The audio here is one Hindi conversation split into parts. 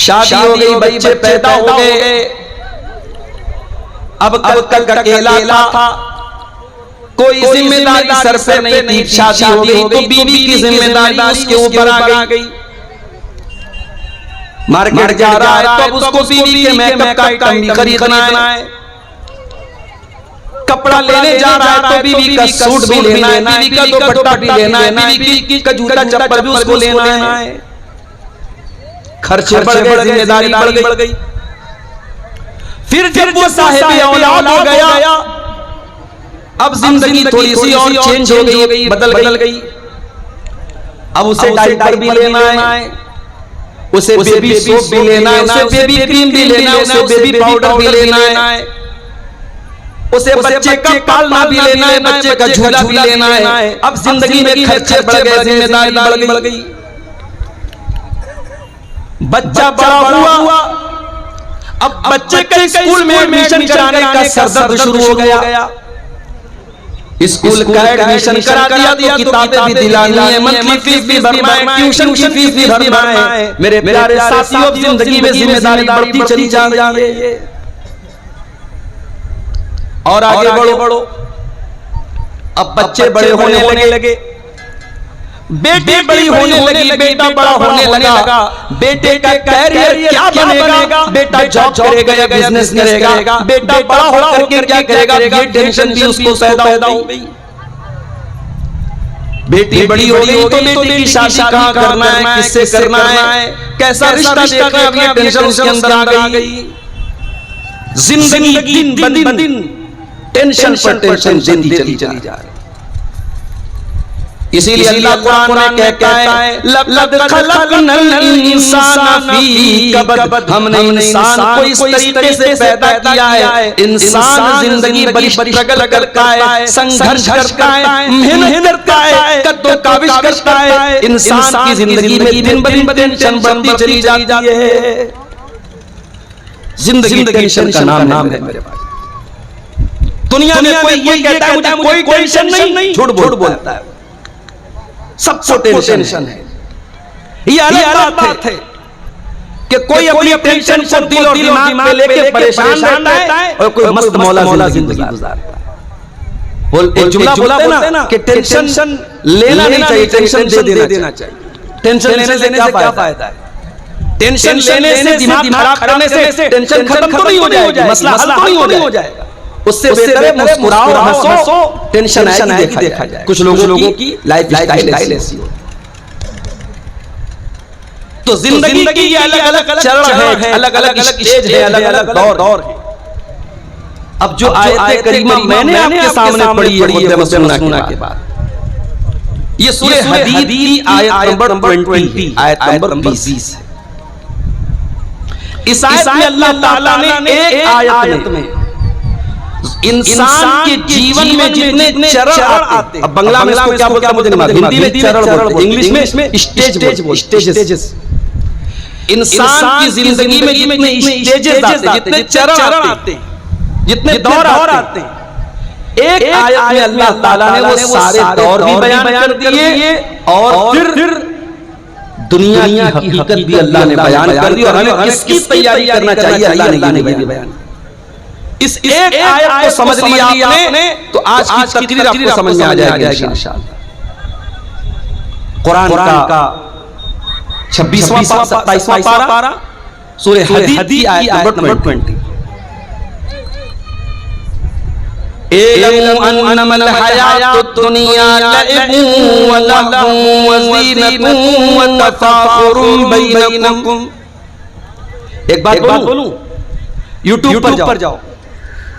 शादी हो गई, बच्चे पैदा हो गए। अब कल अकेला था, कोई जिम्मेदारी सर पे नहीं थी। शादी हो गई तो बीवी की जिम्मेदारी उसके ऊपर आ गई। मार्केट जा रहा है तो अब उसको बीवी के मेकअप का आइटम भी खरीदना है। कपड़ा लेने जा रहा है तो बीवी का सूट भी लेना है, बीवी का दुपट्टा भी लेना है, बीवी का जूता चप्पल भी उसको लेना है। खर्चे बढ़ गए, जिम्मेदारी बढ़ गई। फिर जब वो साहिब औलाद हो गया, अब जिंदगी थोड़ी सी और चेंज हो गई, बदल गई। अब उसे डायपर भी लेना है, उसे बेबी सोप भी लेना है, उसे बेबी क्रीम भी लेना है, उसे बेबी पाउडर भी लेना है, उसे बच्चे का पालना भी लेना है, बच्चे का झूला भी लेना है। अब जिंदगी में खर्चे बढ़ गए, जिम्मेदारी बढ़ गई। बच्चा बड़ा हुआ, अब बच्चे के स्कूल में एडमिशन कराने का सरदर्द शुरू हो गया। स्कूल का एडमिशन करा दिया तो किताबें भी दिलानी है, मंथली फीस भी भरना है, ट्यूशन की फीस भी भरना है। मेरे प्यारे साथियों, जिंदगी में जिम्मेदारी बढ़ती चली जा रही है। और आगे बढ़ो। अब बच्चे बड़े होने लगे, बेटी बड़ी होने लगी, बेटा बड़ा होने लगा। बेटे का कैरियर क्या बनेगा? बेटा जॉब करेगा या बिजनेस करेगा? बेटा बड़ा होकर क्या करेगा? ये टेंशन भी उसको पैदा हो गई। बेटी बड़ी हो गई तो बेटी की शादी कहाँ करना है, किससे करना है, कैसा रिश्ता देखना है, ये टेंशन उसके अंदर आ गई। जिंदगी दिन ब दिन टेंशन पर टेंशन जिंदगी चली जा रही। इसीलिए अल्लाह कुरान में कहता है, लक़द खलक़नल इंसान फी कबद, हमने इंसान को इस तरीके से पैदा किया है। इंसान जिंदगी बड़ी स्ट्रगल करता है, संघर्ष करता है, मेहनत करता है, कद्दोकाविश करता है। इंसान की जिंदगी में दिन ब दिन टेंशन बढ़ती चली जाती है। जिंदगी टेंशन का नाम है मेरे भाई। दुनिया में कोई ये कहता है मुझे कोई टेंशन नहीं, झूठ बोलता है। सबको टेंशन है। ये अलग बात है कि कोई अपनी टेंशन को दिल और दिमाग में लेके परेशान रहता है और कोई मस्त मौला जिंदगी गुजारता है। एक जुमला बोलते ना कि टेंशन लेना नहीं चाहिए, टेंशन दे देना चाहिए। टेंशन लेने से क्या फायदा है? टेंशन लेने से, दिमाग खराब करने से टेंशन खत्म तो नहीं हो जाएगी, मसला हल तो नहीं हो जाएगा। उससे बेहतर है मुस्कुराओ, हंसो, टेंशन आएगी देखा जाए। कुछ लोगों की लाइफ स्टाइल ऐसी हो। तो जिंदगी की ये अलग-अलग चरण है, अलग-अलग स्टेज है, अलग-अलग दौर है। अब जो आयत करीमा मैंने आपके सामने पढ़ी है मुद्दे सुना के बाद, ये सूरह हदीद की आयत नंबर 20, आयत नंबर 20 है। इस आयत में अल्लाह ताला ने एक आयत में इंसान के जीवन में जितने चरण आते हैं, अब बांग्ला में इसको क्या बोलते हैं मुझे नहीं मालूम, हिंदी में चरण बोलते हैं, इंग्लिश में स्टेजेस। इंसान की जिंदगी में जितने स्टेजेस आते हैं, जितने चरण आते हैं, जितने दौर आते हैं, एक आयत में अल्लाह ताला ने वो सारे दौर भी बयान कर दिए और फिर दुनिया की हकीकत भी अल्लाह ने बयान कर दी और हमें किसकी तैयारी करना चाहिए अल्लाह ने बयान। इस एक आयत को समझ लिया आपने तो आज की तकरीर आपको समझ में आ जाएगी इंशाअल्लाह। कुरान का 26वां 27वां पारा सूरह हदीद की आयत नंबर 20। इल्मु अन्नमल हयातुद दुनिया लइबुन व लहवुन व ज़ीनतुन व तफाखुरुन बैनकुम। एक बात बोलूं, YouTube पर जाओ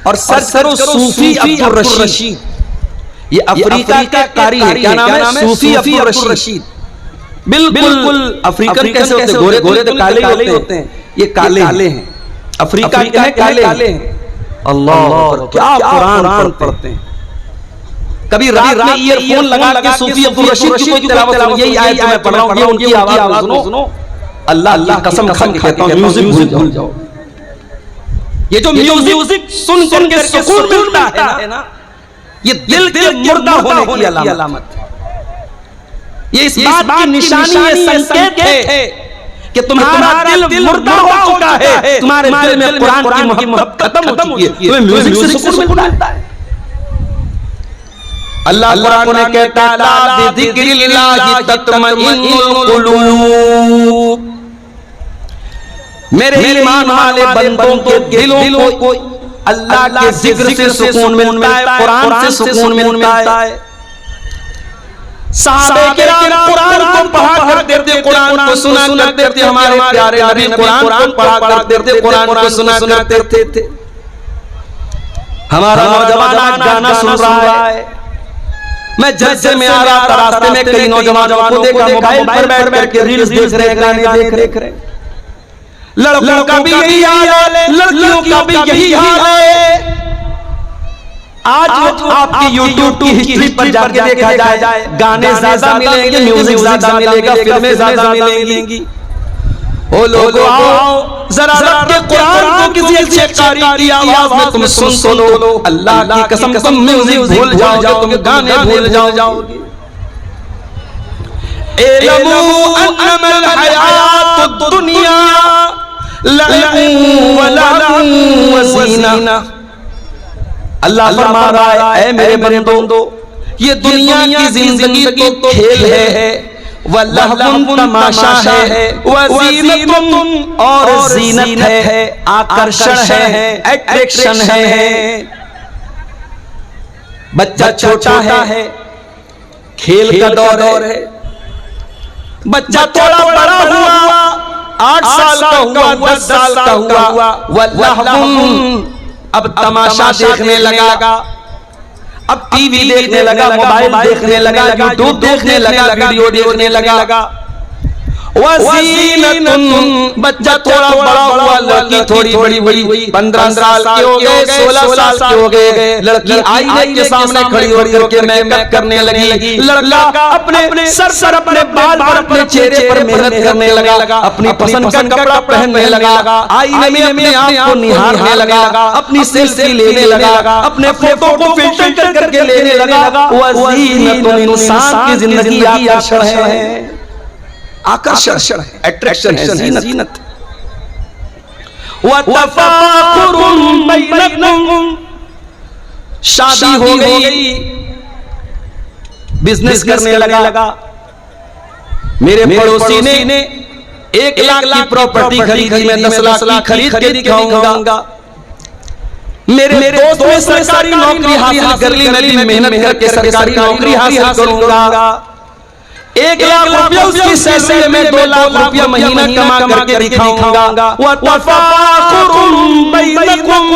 और सर्च करो सूफी अब्दुल रशीद। ये अफ्रीका का कारी है, क्या नाम है? सूफी अब्दुल रशीद। बिल्कुल अफ्रीकन कैसे होते हैं? गोरे गोरे तो काले होते हैं, ये काले हैं। अफ्रीका के हैं, काले हैं। अल्लाह, क्या कुरान पढ़ते हैं। कभी रात में ईयरफोन लगा के सूफी अब्दुल रशीद की कोई तिलावत सुनो, यही आयत मैं पढ़ रहा हूं, ये उनकी आवाज सुनो। अल्लाह कसम खा के कहता हूं, म्यूजिक भूल जाओ। ये जो म्यूजिक सुन के सुकून मिलता है ना, ये दिल के मुर्दा होने की अलामत है। ये इस बात की निशानी है, संकेत है कि तुम्हारा दिल मुर्दा हो चुका है, तुम्हारे दिल में कुरान की मोहब्बत खत्म हो चुकी है, तुम्हें म्यूजिक से सुकून मिलता है। अल्लाह कुरान में कहता है ला बिज़िक्रिल्लाहि तत्मइन्नुल कुलूब, मेरे ईमान वाले बंदों के दिलों को अल्लाह के जिक्र से सुकून मिलता है, कुरान से सुकून मिलता है। सहाबे किराम कुरान को पढ़ा करते थे, कुरान को सुना करते थे, हमारे प्यारे नबी कुरान को पढ़ा करते थे, कुरान को सुना करते थे। हमारा नौजवान गाना सुन रहा है, मैं जज्जे में आ रहा था, रास्ते में कई नौजवानों को देखा मोबाइल पर बैठ बैठ के रील्स देख रहे, गाने देख रहे। लड़कों का भी यही हाल है, लड़कियों का भी यही हाल है। आज आपकी YouTube की हिस्ट्री पर जाके देखा जाए, गाने ज्यादा मिलेंगे, म्यूजिक ज्यादा मिलेगा, फिल्में ज्यादा मिलेंगी। ओ लोगों आओ जरा रब के कुरान को किसी अच्छे कारी की आवाज में तुम सुन लो, अल्लाह की कसम तुम म्यूजिक भूल जाओगे, तुम गाने भूल जाओगे। इल्मू अन्नमल हयातुद दुनिया लअबुन व लहवुन व ज़ीना। अल्लाह फरमा रहा है, ऐ मेरे बंदो, ये दुनिया की जिंदगी तो खेल है, व लहवुन तमाशा है, व ज़ीनतुन और ज़ीनत है, आकर्षण है, अट्रैक्शन है। बच्चा छोटा है, खेल का दौर है। बच्चा थोड़ा बड़ा हुआ, 8 साल का हुआ, 10 साल का हुआ, वल्लहवुन अब तमाशा देखने लगा, अब टीवी देखने लगा, मोबाइल देखने लगा, यूट्यूब देखने लगा, वीडियो देखने लगा। वज़ीनतुन बच्चा थोड़ा बड़ा हुआ, लड़की थोड़ी बड़ी हुई, 15 साल के हो गए, 16 साल के हो गए। लड़की आईने के सामने खड़ी होकर के मेकअप करने लगी, लड़का अपने सर अपने बाल पर, अपने चेहरे पर मेहनत करने लगा, अपनी पसंद का कपड़ा पहनने लगा, आईने में अपने आप को निहारने लगा, अपनी सेल्फी लेने लगा, अपने फोटो को फिल्टर करके लेने लगा। वज़ीनतुन इंसान की जिंदगी आकर्षण है, आकर्षण है, अट्रैक्शन है, ज़ीनत। व तफाखुरुन बैनकुम, शादी हो गई, बिजनेस करने लगा। मेरे पड़ोसी ने 1 लाख की प्रॉपर्टी खरीदी, मैं 10 लाख की खरीद के दिखाऊंगा। मेरे दोस्त ने सरकारी नौकरी हासिल कर ली, मैं भी मेहनत करके सरकारी नौकरी हासिल करूंगा। 1 लाख रुपया उसकी सैलरी में 2 लाख रुपया महीना कमा करके दिखाऊंगा। व तफाखुरुन बैनकुम,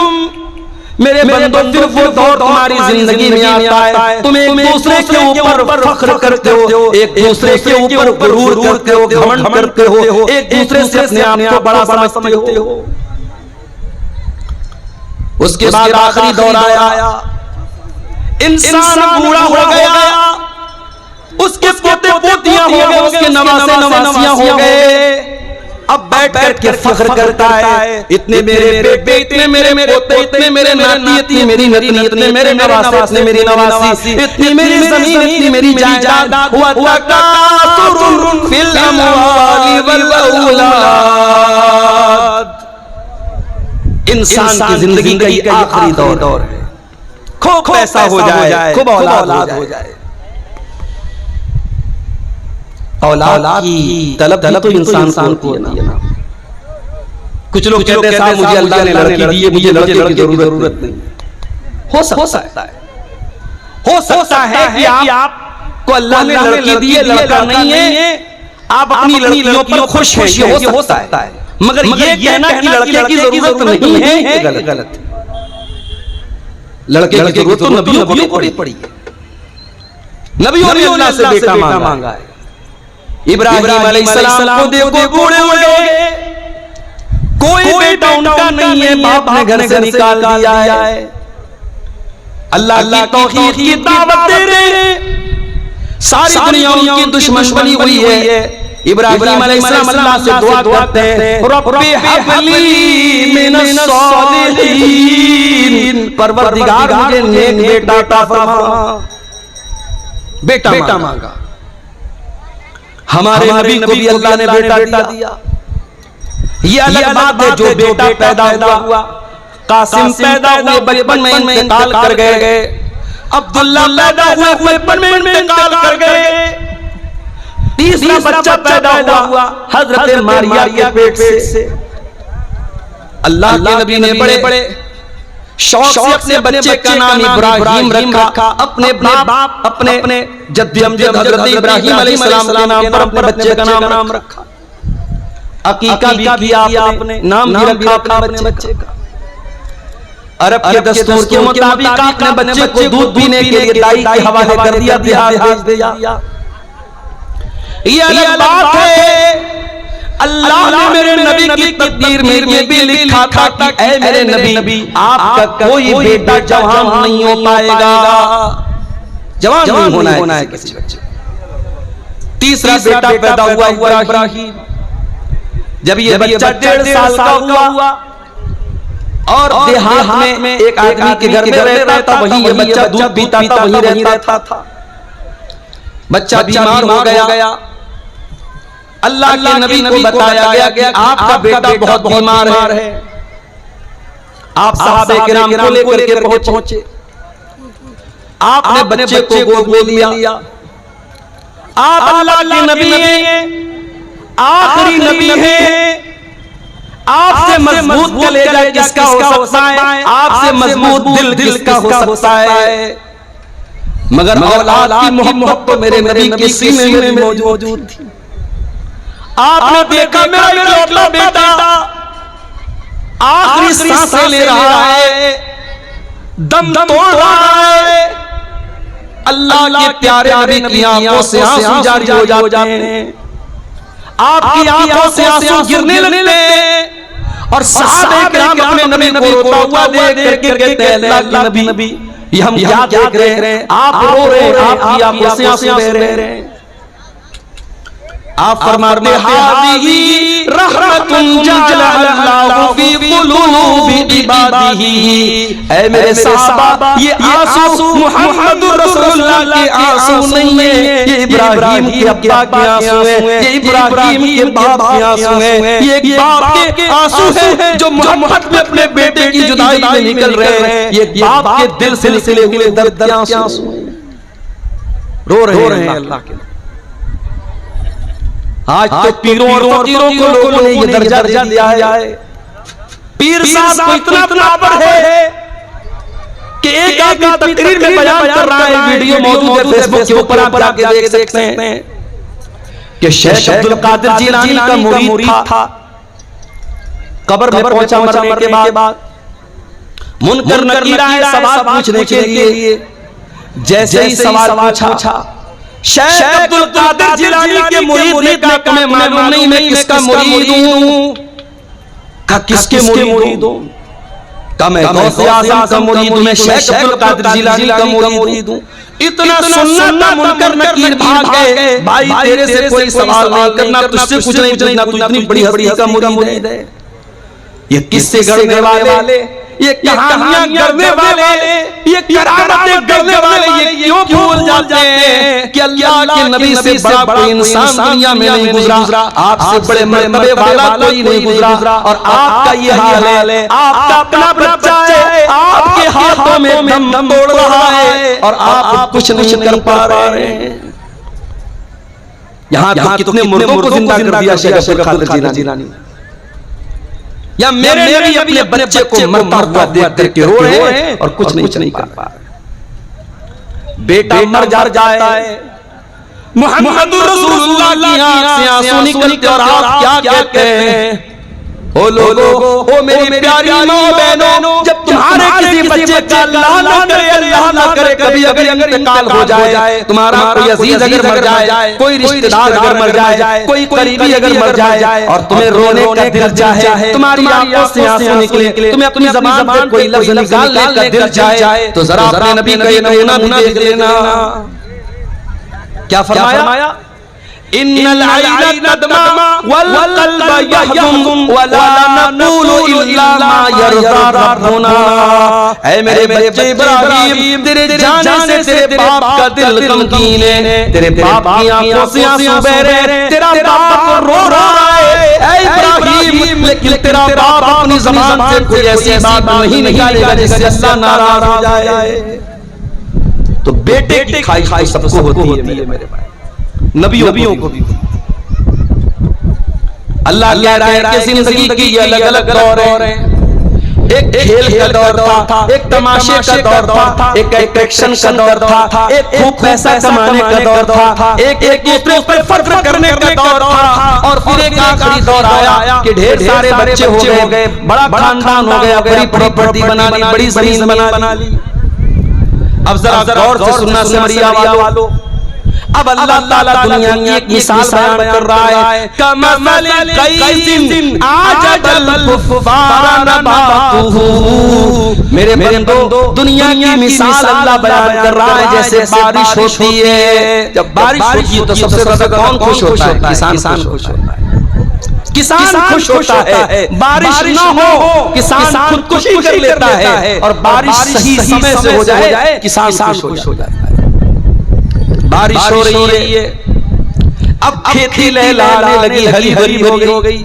मेरे बंदो फिर वो दौर तुम्हारी जिंदगी में आता है, तुम एक दूसरे के ऊपर फख्र करते हो, एक दूसरे के ऊपर गुरूर करते हो, घमंड करते हो, एक दूसरे से अपने आप को बड़ा समझते हो। उसके बाद आखिरी दौर आया, इंसान बूढ़ा हो गया, उसके पोते पोतियां हो गए, उसके नवासे नवासियां हो गए। अब बैठ करके फख्र करता है, इतने मेरे बेटे, इतने मेरे पोते, इतने मेरे नाती, इतनी मेरी नतीनी, इतने मेरे नवासे, इतने मेरी नवासी, इतनी मेरी जमीन, इतनी मेरी जायदाद। व तकासुरुन फिल अमवाली वल औलाद, इंसान की जिंदगी का ये आखिरी दौर है। खूब पैसा हो जाए, खूब औलाद हो जाए। औलाद की तलब तो इंसान को है ना। कुछ लोग कहते हैं साहब मुझे अल्लाह ने लड़की दी है, मुझे लड़के की जरूरत नहीं। हो सकता है कि आपको अल्लाह ने लड़की दी है, लड़का नहीं है, आप अपनी लड़कियों पर खुश हैं, ये हो सकता है। मगर ये कहना कि लड़के की जरूरत नहीं है, गलत। लड़के की जरूरत तो नबियों को पड़ी है। नबियों ने अल्लाह से बेटा मांगा है। इब्राहिम अलैहिस्सलाम को देखो, बूढ़े हो गए, कोई बेटा उनका नहीं है, बाप ने घर से निकाल दिया है। अल्लाह की तौहीद की दावत दे रहे, सारी दुनिया उनकी दुश्मन बनी हुई है। इब्राहिम अलैहिस्सलाम अल्लाह से दुआ करते हैं, रब्बी हबली मिनस सालिहीन, परवरदिगार मुझे नेक बेटा अता फरमा। बेटा मांगा। हमारे नबी को भी अल्लाह ने बेटा दिया। ये अलग बात है जो बेटा पैदा हुआ, कासिम पैदा हुए बचपन में इंतकाल कर गए, अब्दुल्ला पैदा हुए बचपन में इंतकाल कर गए, तीसरा बच्चा पैदा हुआ हजरत मारिया के पेट से। अल्लाह के नबी ने बड़े बड़े शौक से अपने बच्चे का नाम इब्राहिम रखा, अपने बाप अपने जद्दी अमजद हजरत इब्राहिम अलैहिस्सलाम के नाम पर अपने बच्चे का नाम रखा। अकीका भी किया आपने, नाम भी रखा अपने बच्चे का। अरब के दस्तूर के मुताबिक आपने बच्चे को दूध पीने के लिए दाई के हवाले कर दिया, भेज दिया। ये अलग बात है, अल्लाह ने मेरे नबी की तकदीर में ये भी लिखा था कि ऐ मेरे नबी आपका कोई बेटा जवान नहीं हो पाएगा, जवान नहीं होना है किसी बच्चे। तीसरा बेटा पैदा हुआ इब्राहिम। जब ये बच्चा 1.5 साल का हुआ और देहात में एक आदमी के घर में रहता था, वहीं ये बच्चा दूध पीता था, वहीं रहता था। बच्चा बीमार हो गया। अल्लाह के नबी को बताया गया कि आपका बेटा बहुत बीमार है। आप सहाबे किराम को लेकर के पहुंचे, आपने बच्चे को गोद में लिया। आप अल्लाह के नबी हैं, आखिरी नबी हैं, आपसे मजबूत कलेजा किसका हो सकता है, आपसे मजबूत दिल किसका हो सकता है। मगर औलाद की मोहब्बत तो मेरे नबी के सीने में मौजूद थी। आपने देखा मेरा इकलौता बेटा आखिरी सांसें ले रहा है, दम तोड़ रहा है। अल्लाह के प्यारे नबी की आंखों से आंसू जारी हो जाते हैं, आपकी आंखों से आंसू गिरने लगते हैं। और सहाबे किराम अपने नबी को रोता हुआ देख करके कहते हैं, अल्लाह के नबी ये हम क्या देख रहे हैं, आप रो रहे हैं, आपकी आंखों से आंसू बह रहे हैं। आप फरमाते हैं हाज़िही रहमतुन जअलल्लाहु फी क़ुलूबि इबादिही। ऐ मेरे सहाबा, ये आंसू मुहम्मदुर रसूलुल्लाह के आंसू नहीं है, ये इब्राहिम के अब्बा के आंसू हैं, ये इब्राहिम के बाप के आंसू हैं, ये बाप के आंसू हैं जो मोहब्बत में अपने बेटे की जुदाई में निकल रहे हैं। ये बाप के दिल से निकले हुए दर्द के आंसू रो रहे हैं अल्लाह के। आज तो पीरों और फकीरों को लोगों ने ये दर्जा दिया है। पीर साहब को इतना बराबर है कि एक आदमी तकरीर में बयान कर रहा है, वीडियो मौजूद है फेसबुक के ऊपर, आप जाके देख सकते हैं कि शेख अब्दुल कादिर जिलानी का मुरीद था। कब्र में पहुंचा मरने के बाद मुनकर नकीर आए सवाल पूछने के लिए। जैसे ही सवाल पूछा, शेख अब्दुल कादिर जिलानी के मुरीद ने कहा मैं मालूम नहीं मैं किसका मुरीद हूं। कहा किसके मुरीद हूं? कहा मैं गौसे आज़म का मुरीद हूं, मैं शेख अब्दुल कादिर जिलानी का मुरीद हूं। इतना सुनना मुनकर नकीर भाग गए, भाई तेरे से कोई सवाल नहीं करना, तुझसे कुछ नहीं पूछना, तू इतनी बड़ी हस्ती का मुरीद है। ये किससे गढ़ने वाले, ये कहानियां गढ़ने वाले, ये करामतें गढ़ने वाले ये क्यों भूल जाते हैं कि अल्लाह के नबी से बड़ा कोई इंसान दुनिया में नहीं गुजरा, आपसे बड़े मर्तबे वाला कोई नहीं गुजरा। और आपका ये हाल है, आपका अपना बच्चा है, आपके हाथों में दम तोड़ रहा है और आप कुछ नहीं कर पा रहे हैं। यहाँ तो कितने मुर्दों को जिंदा कर दिया शेख अब्दुल कादिर जिलानी। या मेरे नबी अपने बच्चे को मरता हुआ देख करके रो रहे हैं और कुछ नहीं कर पा रहे। बेटा मर जाता है, मुहम्मदुर रसूलुल्लाह की आंख से आंसू निकलते और आप क्या कहते हैं? ओ लोगो, ओ मेरी प्यारी माँ बहनों, जब तुम्हारे किसी बच्चे का अल्लाह ना करे कभी अगर इंतकाल हो जाए, तुम्हारा कोई अजीज अगर मर जाए, कोई रिश्तेदार अगर मर जाए, कोई करीबी अगर मर जाए और तुम्हें रोने का दिल चाहे, तुम्हारी आंखों से आंसू निकले, तुम्हें अपनी ज़बान पे कोई लफ्ज़ निकालने का दिल चाहे, तो जरा अपने नबी का ये नमूना भी देख लेना। क्या फरमाया? इन्नल ऐन तदमा वल क़ल्ब यहज़ुन वला नक़ूलु इल्ला मा यरज़ा रब्बुना। ऐ मेरे बच्चे इब्राहिम, तेरे जाने से तेरे बाप का दिल गमगीन है, तेरे बाप की आंखों से आंसू बह रहे हैं, तेरा बाप रो रहा है। ऐ इब्राहिम, लेकिन तेरा बाप अपनी ज़बान से कोई ऐसी बात नहीं निकालेगा जिससे अल्लाह नाराज हो जाए। तो बेटे की खाई सबको होती है मेरे भाई, नबियों को भी। अल्लाह कह रहा है कि जिंदगी की अलग अलग दौर हैं। एक खेल का दौर था, एक तमाशे का दौर था, एक एक्शन का दौर था, एक खूब पैसा कमाने का दौर था, एक दूसरे पर फख्र करने का दौर था, और फिर एक आखिरी दौर आया कि ढेर सारे बच्चे हो गए, बड़ा खानदान हो गया, बड़ी प्रॉपर्टी बना ली, बड़ी जमीन बना ली। अब जरा गौर से सुनना सिमरिया वालों, अब अल्लाह ताला दुनिया की एक मिसाल बयान कर रहा है। कमसल कैसिन आजल कुफारा नबातुहु, मेरे बंदो दुनिया की मिसाल अल्लाह बयान कर रहा है जैसे बारिश होती है। जब बारिश होती है तो सबसे ज्यादा कौन खुश होता है? किसान खुश होता है। किसान खुश होता है। बारिश ना हो किसान खुदकुशी कर लेता है, और बारिश सही समय से हो जाए किसान खुश हो जाता है। बारिश हो रही है, अब खेती लहलहाने लगी, हरी भरी हो गई।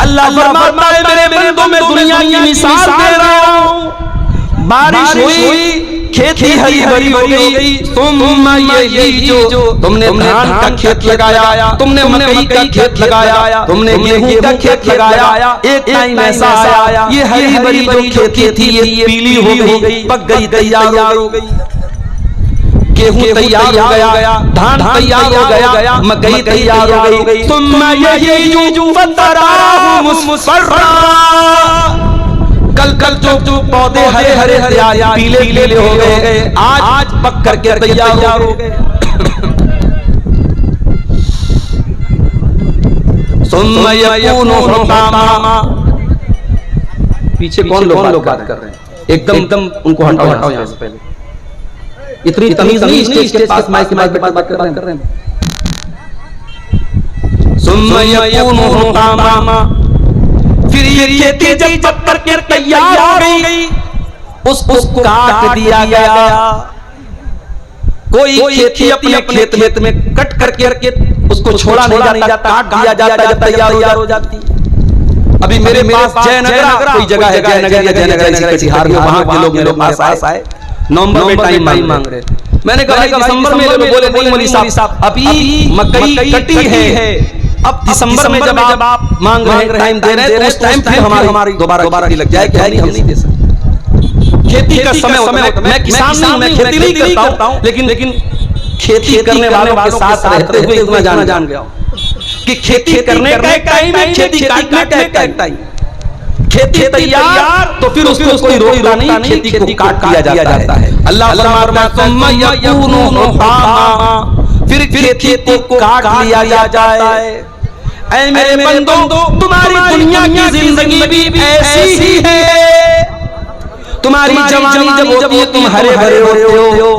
अल्लाह फरमाता है मेरे बंदों में दुनिया की मिसाल दे रहा हूं। बारिश हुई, खेती हरी भरी हो गई। तुम यही जो तुमने धान का खेत लगाया, तुमने मकई का खेत लगाया, तुमने गेहूं का खेत लगाया, एक टाइम ऐसा आया ये हरी भरी जो खेती थी ये पीली हो गई, पक गई, तैयार हो गई। गेहूं तैयार हो गया, धान तैयार हो गया, मकई तैयार हो गई। तुम यही फतराहु मुस्फर्रा, कल जो पौधे हरे हरे पीले हो गए, आज पक करके तैयार हो गए। सुम्मा यकूनु हुतामा, पीछे कौन लोग बात कर रहे हैं? एकदम उनको हटाओ यहाँ से पहले। इतनी तमीज नहीं स्टेज के पास माइक पे बात कर रहे हैं। सुम्मा यकूनु हुतामा, फिर ये खेती जब पक करके तैयार हो गई, उसको काट दिया गया। कोई खेती अपने खेत में कट करके उसको छोड़ा नहीं जाता, काट दिया जाता जब तैयार हो जाती। अभी मेरे पास जयनगर कोई जगह है, जयनगर या जयनगर कटिहार में, वहां के लोग मेरे पास आए, नवंबर में टाइम मांग रहे थे। मैंने कहा दिसंबर में, बोले नहीं मौलवी साहब अभी मकई कटी है, अब दिसंबर में जब आप मांग रहे हैं, टाइम दे रहे हैं, तो उस टाइम पे हमारी दोबारा लग जाए कि हम नहीं दे सकते। खेती का समय होता है, मैं किसान नहीं, मैं खेती नहीं करता हूं, लेकिन खेती करने वालों के साथ रहते हुए इतना जान गया कि खेती करने का एक टाइम है, खेती काटने का एक टाइम। खेती तैयार तो फिर उसको कोई रोकता नहीं, खेती को काट दिया जाता है। अल्लाह फरमाता है फिर खेती को काट लिया जाता है। ऐ मेरे बंदों, तुम्हारी दुनिया की जिंदगी भी ऐसी ही है। तुम्हारी जवानी जब होती है तुम हरे भरे होते हो,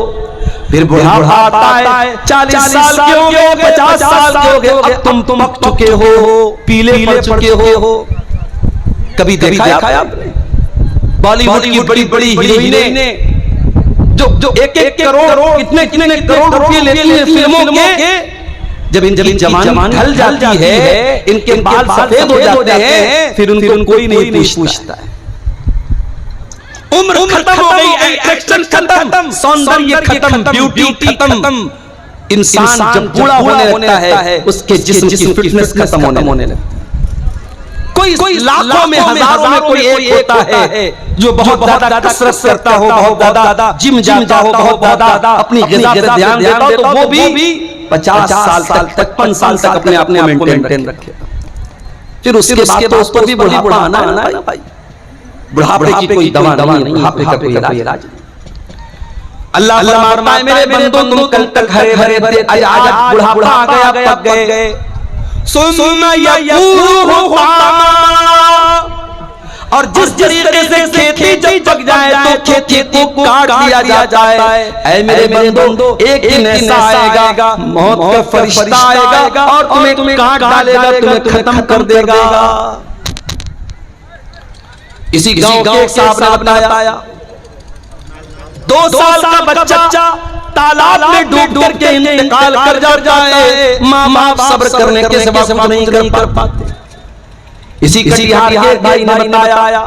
फिर बुढ़ापा आता है, 40 साल के हो गए, 50 साल के हो गए, अब तुम पक चुके हो, पीले पड़ चुके हो। कभी देखा आपने बॉलीवुड की बड़ी बड़ी हीरोइनें जो एक करोड़ कितने करोड़ रुपए लेती हैं फिल्मों के, जब इनकी जवानी ढल जाती है, इनके बाल सफेद हो जाते हैं, फिर उनको कोई नहीं पूछता है। उम्र खत्म हो गई, अट्रैक्शन खत्म, सौंदर्य खत्म, ब्यूटी खत्म। इंसान जब बूढ़ा होने लगता है उसके जिस्म की फिटनेस खत्म होने लगती है। कोई लाखों में हजारों में कोई एक होता है जो बहुत ज्यादा कसरत करता हो, बहुत ज्यादा जिम जाता हो, बहुत ज्यादा अपनी ग़िज़ा पे ध्यान देता हो, तो वो भी 50 साल तक 55 साल तक अपने आप को मेंटेन रखे। फिर उसके बाद तो उसको भी बुढ़ापा आना है ना भाई। बुढ़ापे की कोई दवा नहीं, बुढ़ापे का कोई इलाज नहीं। अल्लाह फरमाता है मेरे बंदों तुम कल तक हरे भरे थे, आज बुढ़ापा आ गया, पक गए। और जिस तरीके से खेती जब पक जाए तो खेती को काट दिया जाए। ऐ मेरे बंदों, एक दिन ऐसा आएगा, मौत का फरिश्ता आएगा और तुम्हें काट डालेगा, तुम्हें खत्म कर देगा। इसी गांव के एक साहब ने बताया 2 साल का बच्चा तालाब में डूब करके इंतकाल कर जाए, माँ बाप सब्र करने के सिवा नहीं कर पाते। इसी कटिहार के भाई ने बताया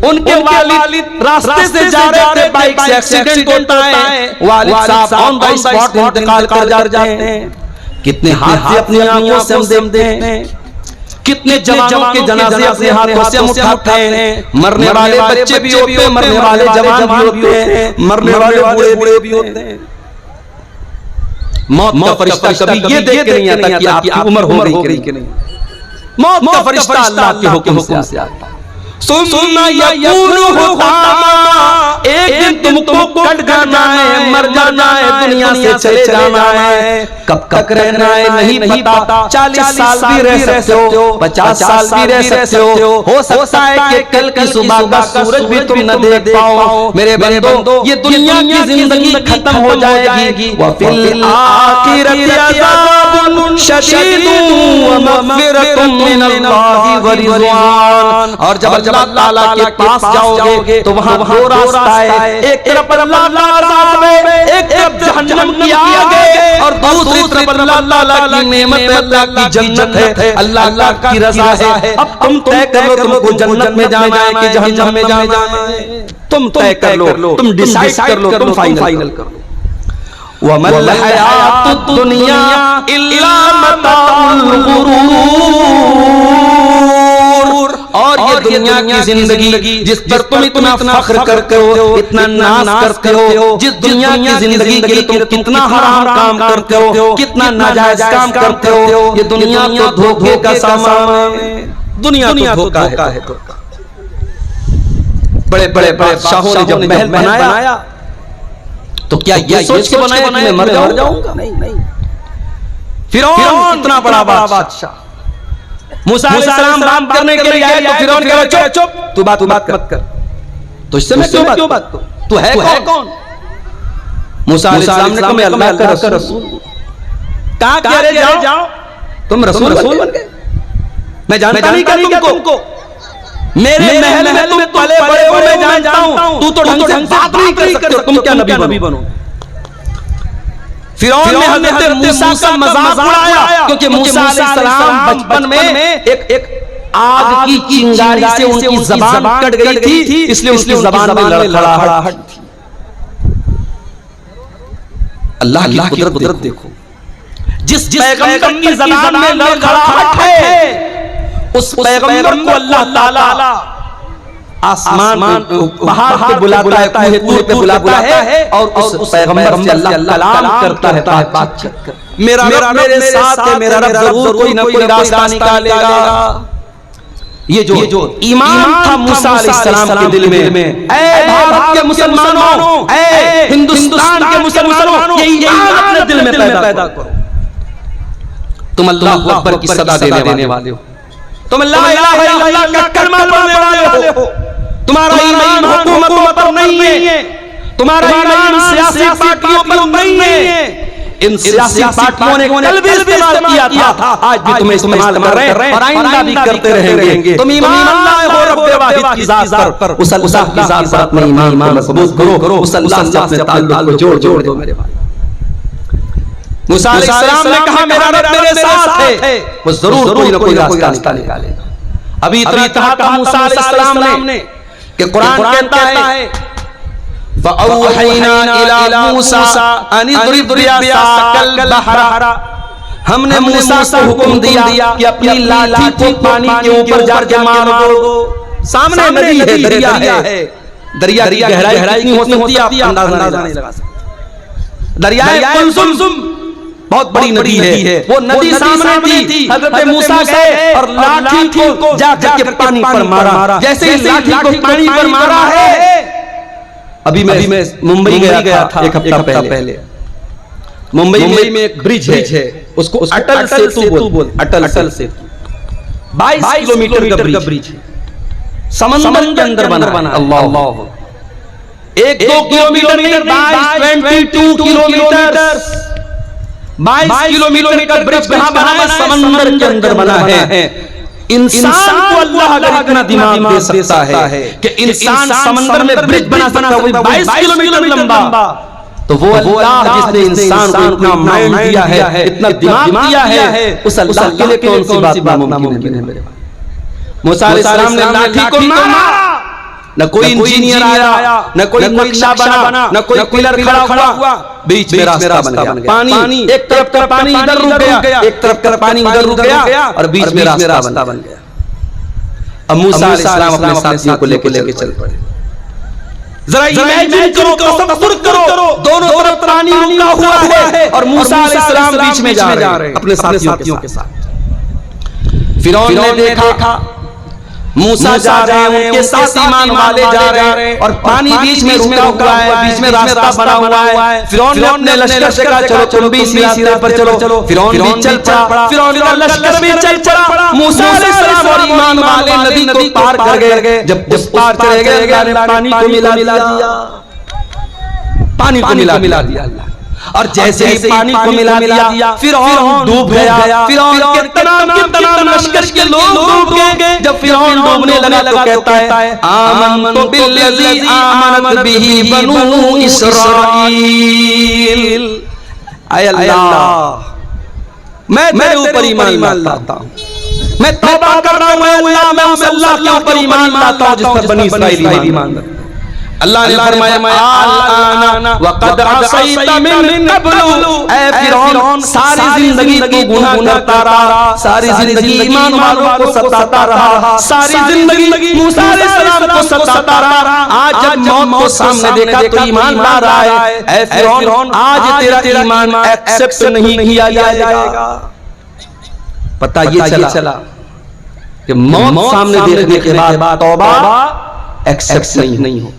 उनके वालिद रास्ते से जा रहे थे, बाइक से एक्सीडेंट होता है, वालिद साहब ऑन द स्पॉट इंतकाल कर जाते हैं। कितने हादसे अपनी आंखों से हम देखते हैं, कितने जवानों के जनाजे अपने हाथों से हम उठाते हैं। मरने वाले बच्चे भी होते हैं, मरने वाले जवान भी होते हैं, मरने वाले बूढ़े भी होते हैं। मौत का फरिश्ता कभी ये देख के नहीं आता कि आपकी उम्र हो गई कि नहीं। मौत का फरिश्ता अल्लाह के हुक्म से आता है। सुनना यकूनु हुकामा, एक दिन तुमको कट जाना है, मर जाना है, दुनिया से चले जाना है। कब तक रहना है नहीं पता, 40 साल भी रह सकते हो, 50 साल भी रह सकते हो सकता है कि कल की सुबह का सूरज भी तुम न देख पाओ। मेरे बंदो, ये दुनिया की जिंदगी खत्म हो जाएगी। वफिल आखिरति अज़ाबुन शदीदुन व मग़फ़िरतुन मिनल्लाहि व रिज़वान। और जब अल्लाह ताला के पास जाओगे तो वहां दो रास्ता है, एक तरफ अल्लाह का अज़ाब है, एक तरफ जहन्नम की आग है, और दूसरी तरफ अल्लाह ताला की नेमत है, अल्लाह की जन्नत है, अल्लाह की रज़ा है। अब तुम तय कर लो तुमको जन्नत में जाना है कि जहन्नम में जाना है। तुम तय कर लो, तुम डिसाइड कर लो, तुम फाइनल कर लो। वमल हयातुद दुनिया इल्ला मताउल गुरूर। और ये दुनिया की जिंदगी जिस पर तुम इतना फख्र करते हो, इतना नाज करते हो, जिस दुनिया की जिंदगी के लिए तुम कितना हराम काम करते हो, कितना नाजायज काम करते हो, ये दुनिया तो धोखे का सामान है। दुनिया तो धोखा है। बड़े बड़े बादशाहों ने जब महल बनाया तो क्या ये सोच के बनाया कि मैं मर जाऊंगा? नहीं। फिरौन इतना बड़ा बादशाह, मूसा अलैहिस्सलाम बात करने के लिए आए तो फिरौन कह रहा चुप, तू बात मत कर। तो इससे मैं क्यों बात? तू है कौन? मूसा अलैहिस्सलाम ने कहा मैं अल्लाह का रसूल। कहा कह रहे जाओ, तुम रसूल बन गए। मैं जानता नहीं क्या तुमको, मेरे महल में तुम पले बड़े हो, मैं जानता हूं। तू तो ढंग से बात नहीं कर सकते, तुम क्या नबी बनो? फिरौन ने हज़रत मूसा का मजाक उड़ाया, क्योंकि मूसा अलैहिस्सलाम बचपन में एक आग की चिंगारी से उनकी ज़बान कट गई थी, इसलिए उसकी ज़बान में लड़खड़ाहट थी। अल्लाह की कुदरत देखो, जिस पैगंबर की ज़बान में लड़खड़ाहट है, उस पैगंबर को अल्लाह ताला आसमान पहाड़ पे बुलाता है, कुएं पे बुलाता है, और उस पैगंबर से अल्लाह कलाम करता है, बातचीत करता है। मेरा रब मेरे साथ है, मेरा रब जरूर कोई ना कोई रास्ता निकालेगा। ये जो ईमान था मूसा अलैहिस्सलाम के दिल में, ऐ भारत के मुसलमानों, ऐ हिंदुस्तान के मुसलमानों, ये ईमान अपने दिल में पैदा करो। तुम अल्लाहु अकबर की सदा देने वाले हो, तुम ला इलाहा इल्लल्लाह का कलमा पढ़ने वाले हो। तुम्हारा ईमान हुकूमतों पर नहीं है, तुम्हारा ईमान सियासी पार्टियों पर नहीं है। इन सियासी पार्टियों ने कल भी इस्तेमाल किया था, आज भी तुम्हें इस्तेमाल कर रहे हैं और आइंदा भी करते रहेंगे। तुम ईमान लाए हो रब्बे वाहिद की जात पर, उस अल्लाह की जात पर अपने ईमान को मजबूत करो, उस अल्लाह से अपने ताल्लुक को जोड़ दो मेरे भाई। मूसा अलैहिस्सलाम ने कहा मेरा रब मेरे साथ है, वो जरूर कोई ना कोई रास्ता निकालेगा। अभी इतना कहा मूसा अलैहिस्सलाम ने कि कुरान कहता है फ़अौहैना इला मूसा अन इद्रिब बिअसाकल बहरा। हमने मूसा को हुक्म दिया कि अपनी लाठी को पानी के ऊपर जाके मार दो। सामने नदी है, दरिया की गहराई कितनी होती है आप अंदाजा नहीं लगा सकते। दरिया कुलसुम बहुत बड़ी नदी है, वो नदी सामने थी। हज़रत मूसा गए और लाठी को जाकर के पानी पर मारा। जैसे ही लाठी को पानी पर मारा है, अभी मैं मुंबई गया था एक हफ्ता पहले। मुंबई में एक ब्रिज है, उसको अटल सेतु बोल, अटल सेतु 22 किलोमीटर का ब्रिज है, समंदर के अंदर बना। अल्लाह, 1-2 किलोमीटर नहीं, 22 किलोमीटर, 22 किलोमीटर का ब्रिज कहां बना है? समंदर के अंदर बना है। इंसान को अल्लाह अगर इतना दिमाग दे सकता है कि इंसान समंदर में ब्रिज बना सकता है, 22 किलोमीटर लंबा, तो वो अल्लाह जिसने इंसान को इतना माइंड दिया है, इतना दिमाग दिया है, उस अल्लाह के लिए कौन सी बात नामुमकिन है मेरे भाई? मूसा अलैहिस्सलाम ने लाठी को मारा, न कोई इंजीनियर आया, न कोई नक्शा बना, न कोई पिलर खड़ा हुआ, बीच में रास्ता बन गया। पानी एक तरफ का पानी इधर रुक गया, एक तरफ का पानी उधर रुक गया और बीच में रास्ता बन गया। अब मूसा अलैहिस्सलाम अपने साथियों को लेके चल पड़े। जरा इमेजिन करो, तसव्वुर करो, दोनों तरफ पानी रुका हुआ है और मूसा अलैहिस्सलाम बीच में जा रहे हैं अपने साथियों के साथ। फिरौन ने देखा मूसा जा रहे हैं, उनके साथ ईमान वाले जा रहे हैं और पानी बीच में रुका हुआ है, बीच में रास्ता बना हुआ है। फिरौन ने अपने लश्कर से कहा चलो तुम भी इसी रास्ते पर चलो। फिरौन भी चल पड़ा, फिरौन का लश्कर भी चल पड़ा। मूसा अलैहिस्सलाम और ईमान वाले नदी को पार कर गए। जब पार चले गए पानी को मिला दिया, पानी को मिला दिया और जैसे ही पानी को मिला दिया फिरौन डूब गया। फिरौन के तमाम लश्कर के लोग डूब गए। जब फिरौन डूबने लगा तो कहता है आमनतु बिल्लज़ी आमनत बिही बनु इस्राईल। ऐ अल्लाह, मैं तेरे ऊपर ईमान लाता हूँ, मैं तौबा कर रहा हूँ अल्लाह, मैं उस अल्लाह के ऊपर ईमान लाता हूँ जिस पर बनी इस्राईल ईमान। अल्लाह ने फरमाया आना वक़द असैता मिन क़ब्लु, ऐ फिरौन सारी जिंदगी तू गुनाह करता रहा, सारी जिंदगी ईमान वालों को सताता रहा, सारी जिंदगी मूसा अलैहिस्सलाम को सताता रहा। आज जब मौत को सामने देखा तो ईमान ला रहा है। ऐ फिरौन, आज तेरा ईमान एक्सेप्ट नहीं किया जाएगा। पता ये चला कि मौत सामने देखने के बाद तौबा एक्सेप्ट नहीं हो,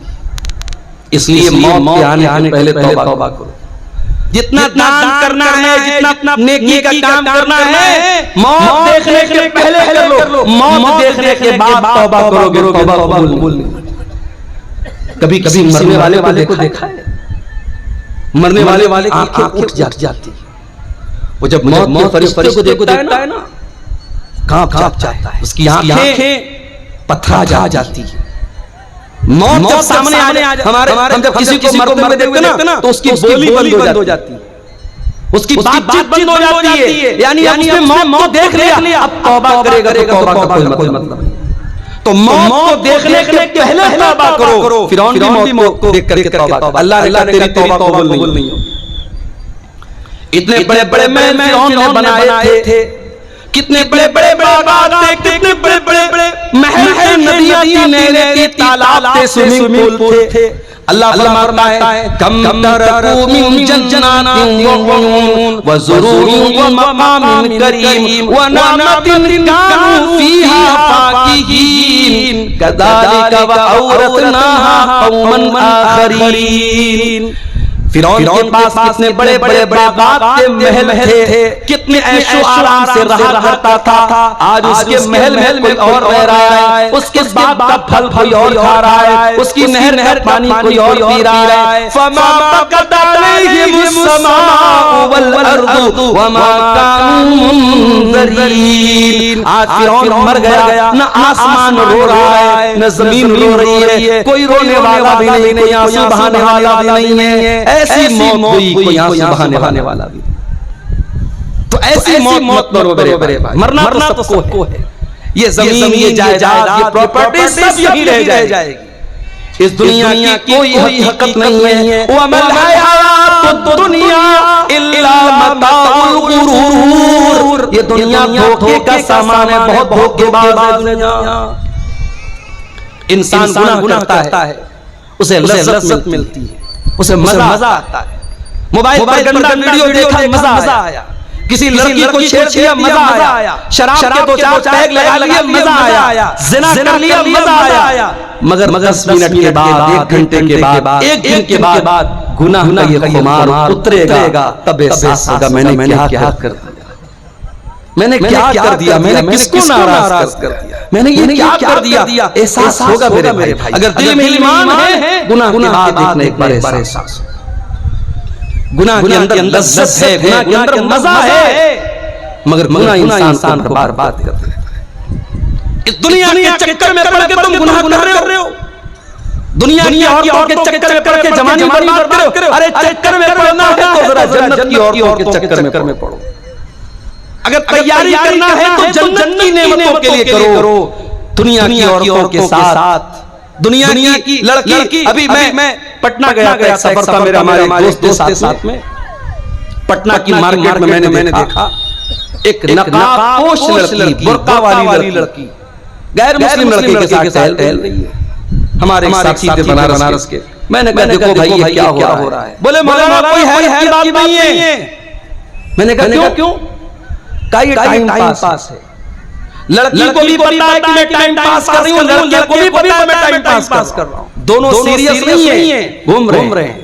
इसलिए मौत के आने से पहले तौबा करो। जितना दान करना है, जितना नेकी का काम करना है, मौत देखने के पहले कर लो, मौत देखने के बाद तौबा करोगे, तौबा कबूल नहीं। कभी मरने वाले को देखा है, मरने वाले की आंखें उठ जाती है, वो जब मौत के फरिश्ते को देखता है ना कांप जाता है, उसकी आंखें पथरा जाती है। मौत जब सामने आ हमारे हम जब किसी को मरते हुए देखते ना तो उसकी बोली बंद हो जाती है, उसकी बातचीत बंद हो जाती है। यानी उसने मौत देख लिया, अब तौबा करेगा तो तौबा का कोई मतलब नहीं। तो मौत देखने के पहले तौबा करो। फिरौन भी मौत को देख करके तौबा, अल्लाह ने तेरी तौबा कबूल नहीं होगी। इतने बड़े महल फिरौन ने बनाए थे, कितने बड़े बागात थे, कितने बड़े महल थे, नदियां थी, नहरें थी, तालाब थे, स्विमिंग पूल थे। अल्लाह फरमाता है कम तरकू मिन जन्नातिन व उयून व ज़ुरूरिन व मक़ामिन करीम व नअमतिन कानू फीहा फाकिहीन कज़ालिका व औरतनाहा कौमन आखरीन। फिरौन के पास कितने बड़े बागात के महल थे, कितने ऐशो आराम से रहा करता था। आज उसके महल कोई और रह रहा है, उसके बाग का फल कोई और खा रहा है, उसकी नहर पानी कोई और पी रहा है। फमा बकत अलैहिम समाउ वल अर्दु वमा कानू मुनज़रीन। आज फिरौन मर गया, न आसमान रो रहा है, न जमीन रो रही है, कोई रोने वाला भी नहीं, कोई आंसू बहाने वाला भी नहीं है। ऐसी मौत हुई, कोई आंसू बहाने वाला भी। तो ऐसी मौत मत मरो मेरे भाई, मरना तो सबको है। ये जमीन, ये जायदाद, ये प्रॉपर्टी सब यहीं रह जाएगी। इस दुनिया की कोई हकीकत नहीं है। वमल हयातुद दुनिया इल्ला मताउल गुरूर। ये दुनिया धोखे का सामान है, बहुत धोखेबाज है दुनिया। इंसान गुनाह करता है, उसे लज्जत मिलती है, उसे मजा आता है। मोबाइल पर गंदा वीडियो देखा, मजा आया। किसी लड़की को छेड़ दिया, मजा आया। शराब के दो चार पैग लगा लिए, मजा आया। जिना कर लिया, मजा आया। मगर 10 मिनट के बाद, 1 घंटे के बाद, 1 दिन के बाद गुनाह का ये खुमार उतरेगा, तब एहसास होगा मैंने क्या कर दिया, मैंने क्या कर दिया, मैंने किसको नाराज कर दिया, मैंने ये क्या कर दिया। एहसास होगा मेरे भाई। अगर दिल में ईमान है, गुनाह के बाद देखने एक बार एहसास, गुनाह के अंदर लज्जत है, गुनाह के अंदर मजा है, मगर गुनाह इंसान को बर्बाद कर देता है। इस दुनिया के चक्कर में पड़ के तुम गुनाह कर रहे हो, दुनिया की औरतों के चक्कर में पड़ के जवानी बर्बाद कर रहे हो। अरे चक्कर में पड़ना है तो जरा जन्नत की औरतों के चक्कर में पड़ो। अगर तैयारी करना है तो जन्नत की नेमतों के लिए करो। दुनिया की औरतों के साथ, दुनिया की लड़की। अभी मैं पटना गया था, सफर था मेरा हमारे दोस्त के साथ में। पटना की मार्केट में मैंने देखा एक नकाबपोश लड़की, बुर्का वाली लड़की, गैर मुस्लिम लड़के के साथ टहल रही है। हमारे साथी थे बनारस के। मैंने कहा देखो भाई ये क्या हो रहा है? बोले मौलाना कोई है की बात नहीं है। मैंने कहा क्यों? ये टाइम पास है। लड़की को भी पता है कि मैं टाइम पास कर रही हूँ, लड़के को भी पता है मैं टाइम पास कर रहा हूँ। दोनों सीरियस नहीं है, घूम रहे हैं।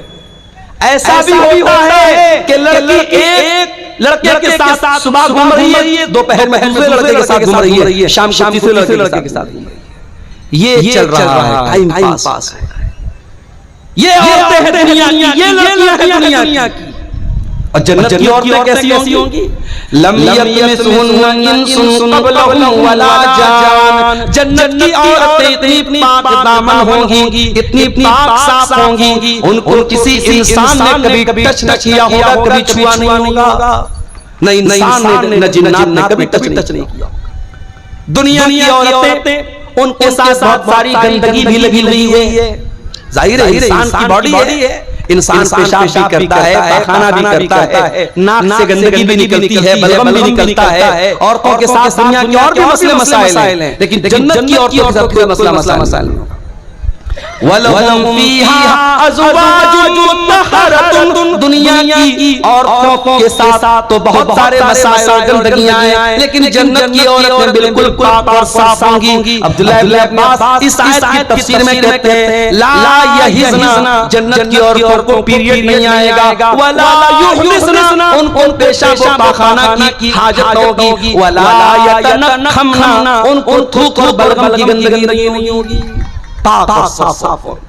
ऐसा भी होता है कि लड़की एक लड़के के साथ सुबह घूम रही है, दोपहर में दूसरे लड़के के साथ घूम रही है, शाम तीसरे लड़के के साथ घूम रही है। ये चल रहा है, टाइम पास है। ये औरतें हैं दुनिया की, ये लड़कियां हैं दुनिया की। और जन्नत की औरतें कैसी होंगी? लम यतमिसहुन्ना इंसुन क़ब्लहुम वला जान। जन्नत की औरतें इतनी पाक दामन होंगी, इतनी पाक साफ होंगी, उनको किसी इंसान ने कभी टच न किया होगा, कभी छुआ नहीं होगा। न इंसान ने, न जिन्नात ने कभी टच नहीं किया। दुनिया की औरतें, उनके साथ बहुत सारी गंदगी भी लगी हुई है। जाहिर है इंसान की बॉडी है, इंसान पेशाब भी करता है, खाना भी करता है, नाक से गंदगी भी निकलती है, बलगम भी निकलता है। औरतों के साथ दुनिया की और भी मसले मसाइल हैं, लेकिन जन्नत की औरतों के साथ कोई मसला मसाइल नहीं होगा। वलहुम फीहा अज़वाजुन मुत्तहरतुन। दुनिया की औरतों के साथ तो बहुत सारे मसाइल और गंदगियां हैं, लेकिन जन्नत की औरतें बिल्कुल पाक और साफ होंगी। अब्दुल्लाह इब्न अब्बास इस आयत की तफसीर में कहते हैं ला यहिज़ना, जन्नत की औरतों को पीरियड नहीं आएगा। वला युहदिसना, उनको पेशाब और पाखाना की हाजत होगी। वला यतनखमना, उनको थूक और बलगम की गंदगी नहीं होगी। पाक और साफ हो।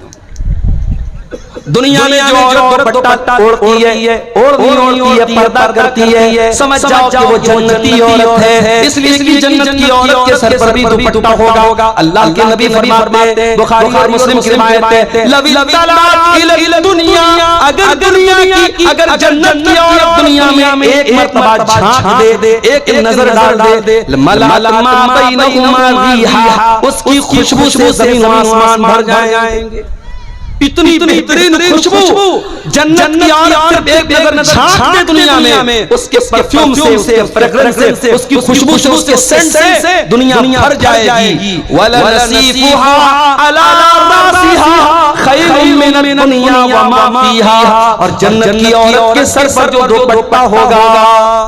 दुनिया में जो औरत दुपट्टा ओढ़ती है, ओढ़ती है, पर्दा करती है, समझ जाओ कि वो जन्नती औरत है। इसलिए जन्नत की औरत के सर पर भी दुपट्टा होगा। अल्लाह के नबी फरमाते हैं, बुखारी और मुस्लिम की रिवायत है, लविल तलात दुनिया, अगर जन्नत की औरत दुनिया में एक मर्तबा झांक दे, एक नजर डाल दे, मलमा बैनहुमा रिहा, उसकी खुशबू से ज़मीन आसमान भर जाएंगे। इतनी बेहतरीन खुशबू जन्नत की औरत एक नजर झांक दे दुनिया में, उसके परफ्यूम से, फ्रेग्रेंस से, उसकी खुशबू से, उसके सेंट से दुनिया भर जाएगी। वला नसीफुहा अला रासिहा खैरुम मिन दुनिया व मा फीहा। और जन्नत की औरत के सर पर जो दुपट्टा होगा,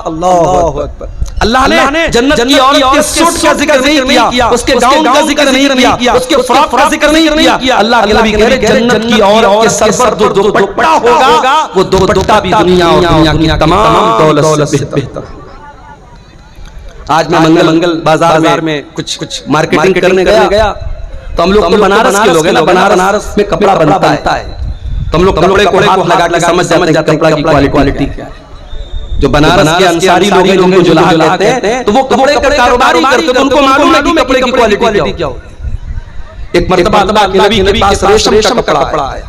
अल्लाहु अकबर। अल्लाह ने जन्नत की औरत के सूट का जिक्र नहीं किया, उसके गाउन का जिक्र नहीं किया, उसके फ्रॉक का जिक्र नहीं किया। अल्लाह के नबी कह रहे जन्नत की औरत के सर पर जो दुपट्टा होगा, वो दुपट्टा भी दुनिया और दुनिया की तमाम दौलत से बेहतर। आज मैं मंगल बाजार में कुछ मार्केटिंग करने गया, तो हम लोग बनारस के लोग हैं ना, बनारस में कपड़ा बनता है, तो हम लोग कपड़े को हाथ लगा के समझ जाते हैं कपड़ा की क्वालिटी क्या है। जो बनारस के अंसारी लोग हैं, जो जुला लेते हैं, तो वो कपड़े का कारोबार करते हैं, उनको मालूम है कि कपड़े की क्वालिटी क्या होती है। एक मर्तबा नबी के पास रेशम का कपड़ा आया।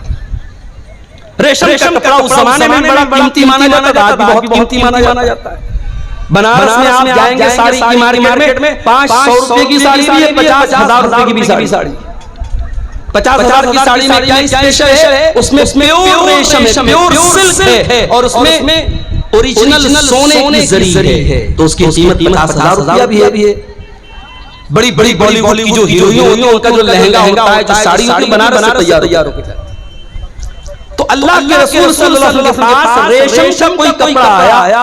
रेशम का कपड़ा उस जमाने में बड़ा कीमती माना जाता था, आज भी बहुत कीमती माना जाता है। बनारस में आप जाएंगे साड़ी की मार्केट में 500 रुपए की साड़ी भी है, 50,000 रुपए की भी साड़ी। 50,000 की साड़ी में क्या स्पेशल है? उसमें प्योर रेशम, प्योर सिल्क है, और उसमें ओरिजिनल सोने की जरी है, तो उसकी कीमत 50,000 रुपया भी है। बड़ी बड़ी बॉलीवुड की जो हीरोइन होती है, उनका जो लहंगा होता है, जो साड़ी होती है, बनारस से तैयार होकर जाती। तो अल्लाह के रसूल सल्लल्लाहु अलैहि वसल्लम के पास रेशम का कोई कपड़ा आया।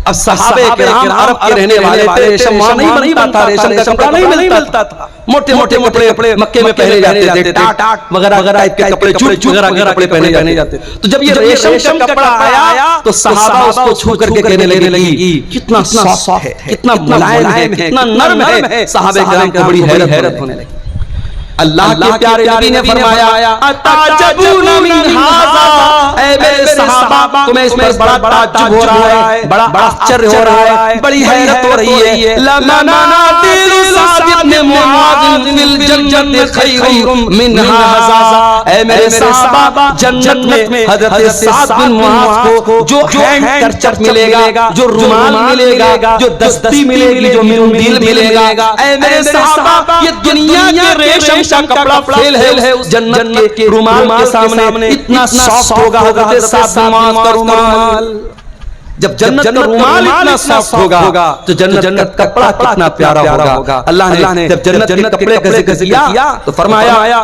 अब सहाबे किराम अरब के रहने वाले थे, रेशम वहां नहीं बनता था, रेशम का कपड़ा नहीं मिलता था। मोटे मोटे कपड़े मक्के में पहने जाते थे, टाट वगैरह टाइप के कपड़े, चूच वगैरह के कपड़े पहने जाते थे। तो जब ये रेशम का कपड़ा आया, तो सहाबा उसको छू करके कहने लगी कितना सॉफ्ट है, कितना मुलायम है, कितना नरम है। सहाबे किराम को बड़ी हैरत होने लगी। अल्लाह के प्यारे नबी ने फरमाया अताजबून मिन हाज़ा, ऐ मेरे सहाबा तुम्हें इस पर बड़ा ताज्जुब हो रहा है, बड़ा आश्चर्य हो रहा है, बड़ी हैरत हो रही है। लमना दिल साद इब्न मुआज़ फिल जन्नत खैरुम मिन हाज़ा। ऐ मेरे सहाबा, जन्नत में हज़रत साद बिन मुआज़ को जो हैंड करचट मिलेगा, जो रुमाल मिलेगा, जो दस्ती मिलेगी, जो मिंदिल मिलेगा, ऐ मेरे सहाबा ये दुनिया के रेशम का कपड़ा फेल है उस जन्नत के रुमाल के सामने। इतना सॉफ्ट होगा हज़रत साद बिन मुआज़ का रुमाल। जब जन्नत का रुमाल इतना सॉफ्ट होगा तो जन्नत का कपड़ा कितना प्यारा होगा। अल्लाह ने जब जन्नत के कपड़े का जिक्र किया तो फरमाया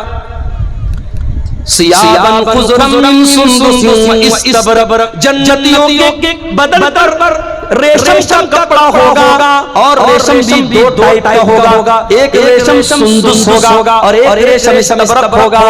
सियाबन खुज़रम मिन सुंदुस व इस्तबरक। जन्नतियों के बदन पर रेशम का कपड़ा होगा और रेशम भी दो टाइप का होगा, एक रेशम सुंदुस होगा और एक रेशम इस्तबरक होगा।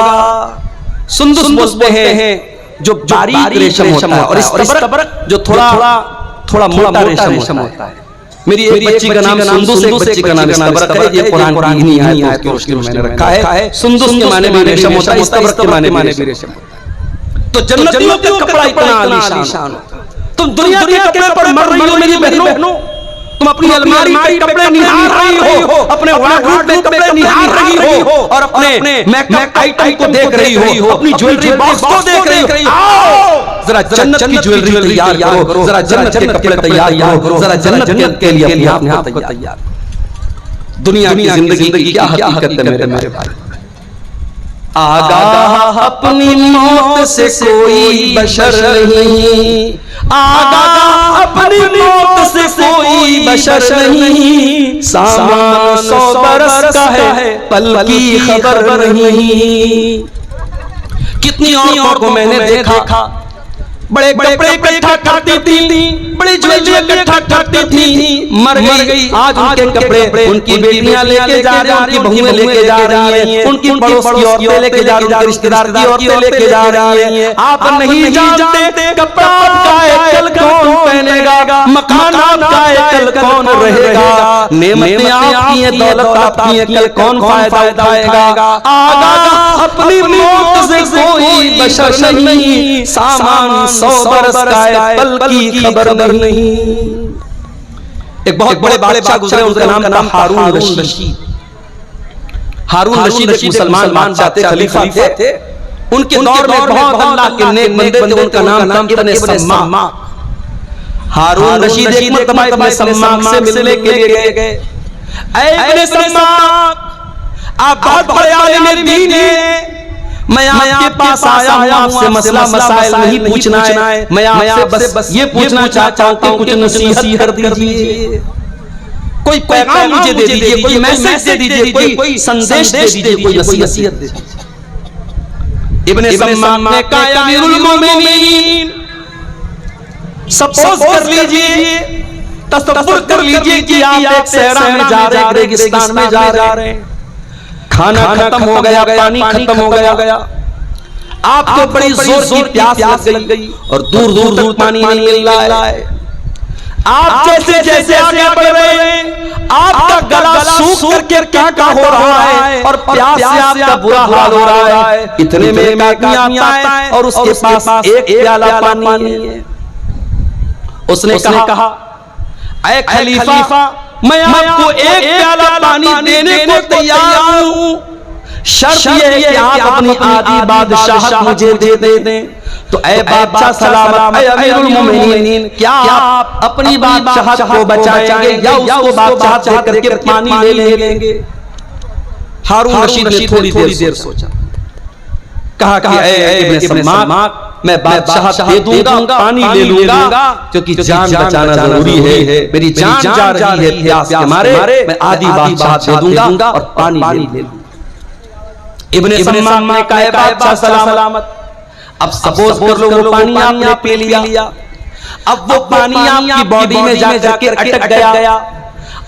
सुंदुस बोलते हैं जो बारीक रेशम होता है और इस्तबरक जो थोड़ा मोटा रेशम होता है। मेरी एक बच्ची का नाम सुंदुस, एक बच्ची का नाम इस्तबरक है। ये कुरान की आयत की मैंने रखा है। सुंदुस के माने में रेशम होता है, इस्तबरक के माने में रेशम होता है। तो जन्नतियों का कपड़ा इतना आलीशान होता है। तुम दुनिया के कपड़े पर मर रही हो मेरी बहनों, तुम अपनी अलमारी पे कपड़े निहार रही हो, अपने वार्डरोब में कपड़े निहार रही हो और अपने मेकअप आइटम को देख रही हो, अपनी ज्वेलरी बॉक्स को देख रही हो। आओ जरा जन्नत की ज्वेलरी तैयार करो, जरा जन्नत के कपड़े तैयार करो, जरा जन्नत के लिए अपने आप को तैयार। दुनिया की जिंदगी की क्या हकीकत है मेरे भाई। आगाह अपनी मौत से कोई बशर नहीं, आगाह अपनी मौत से कोई बशर नहीं, सामान 100 बरस का है पल की खबर नहीं। कितनी औरतों को मैंने देखा बड़े कपड़े इकट्ठा करती थी, बड़ी ज्वेलरी इकट्ठा करती थी, मर गई। आज उनके कपड़े उनकी बेटियां लेके जा रही हैं, उनकी बहुएं लेके जा रही हैं, उनकी पड़ोस की औरतें लेके जा रही हैं, उनके रिश्तेदार की औरतें लेके जा रही हैं। आप नहीं जानते कपड़ा आपका है कल कौन पहनेगा, मकान आपका है कल कौन रहेगा, नेमतें आपकी हैं, दौलत आपकी है, कल कौन फायदा उठाएगा। आगाह अपनी मौत से कोई बशर नहीं, सामान 100 बरस का है पल की खबर नहीं। एक बहुत बड़े बादशाह गुजरे, उनका नाम था हारून रशीद। हारून रशीद एक मुसलमान बादशाह थे, खलीफा थे। उनके दौर में बहुत अल्लाह के नेक बंदे थे, उनका नाम था इब्न सम्मा। हारून रशीद एक मर्तबा इब्न सम्मा से मिलने के लिए गए। ऐ इब्न सम्मा, आप बहुत बड़े आलिम दीन हैं, मैं आपके पास आया हूं, आपसे मसला मसाइल नहीं पूछना है, मैं आपसे बस ये पूछना चाहता हूं कि कुछ नसीहत कर दीजिए, कोई पैगाम मुझे दे दीजिए, कोई मैसेज दे दीजिए, कोई संदेश दे दीजिए, कोई नसीहत दे दीजिए। इब्न सम्मा ने कहा या अमीरुल मोमिनीन, सपोज कर लीजिए, तसव्वुर कर लीजिए कि आप एक सहरा में जा रहे हैं, रेगिस्तान में जा रहे हैं, खाना खत्म हो गया, पानी खत्म हो गया, आपको बड़ी जोर की प्यास लग गई और दूर दूर तक पानी नहीं मिल रहा है। आप जैसे जैसे आगे बढ़ रहे हैं, आपका गला सूख करके क्या हो रहा है और प्यास से आपका बुरा हाल हो रहा है। इतने में एक आदमी आता है और उसके पास एक प्याला पानी है। उसने कहा, ऐ खलीफा, मैं आपको एक प्याला पानी देने को तैयार हूं, शर्त ये है कि आप अपनी आधी बादशाहत मुझे दे दें। तो ऐ बादशाह सलामत, ऐ अमीरुल मोमिनीन, क्या आप अपनी बादशाहत को बचाएंगे या उसको बादशाहत करके पानी ले लेंगे? हारून रशीद ने थोड़ी देर सोचा, कहा कि ऐ इब्न सम्मा, मैं बादशाहत दे दूंगा, पानी ले लूंगा, क्योंकि जान बचाना जरूरी है, मेरी जान जा रही है प्यास के मारे, मैं आधी बादशाहत दे दूंगा और पानी ले लूंगा। इब्न सम्मा ने कहा बादशाह सलामत, अब सपोज कर लो वो पानी आपने पी लिया, अब वो पानी आपकी बॉडी में जाके अटक गया,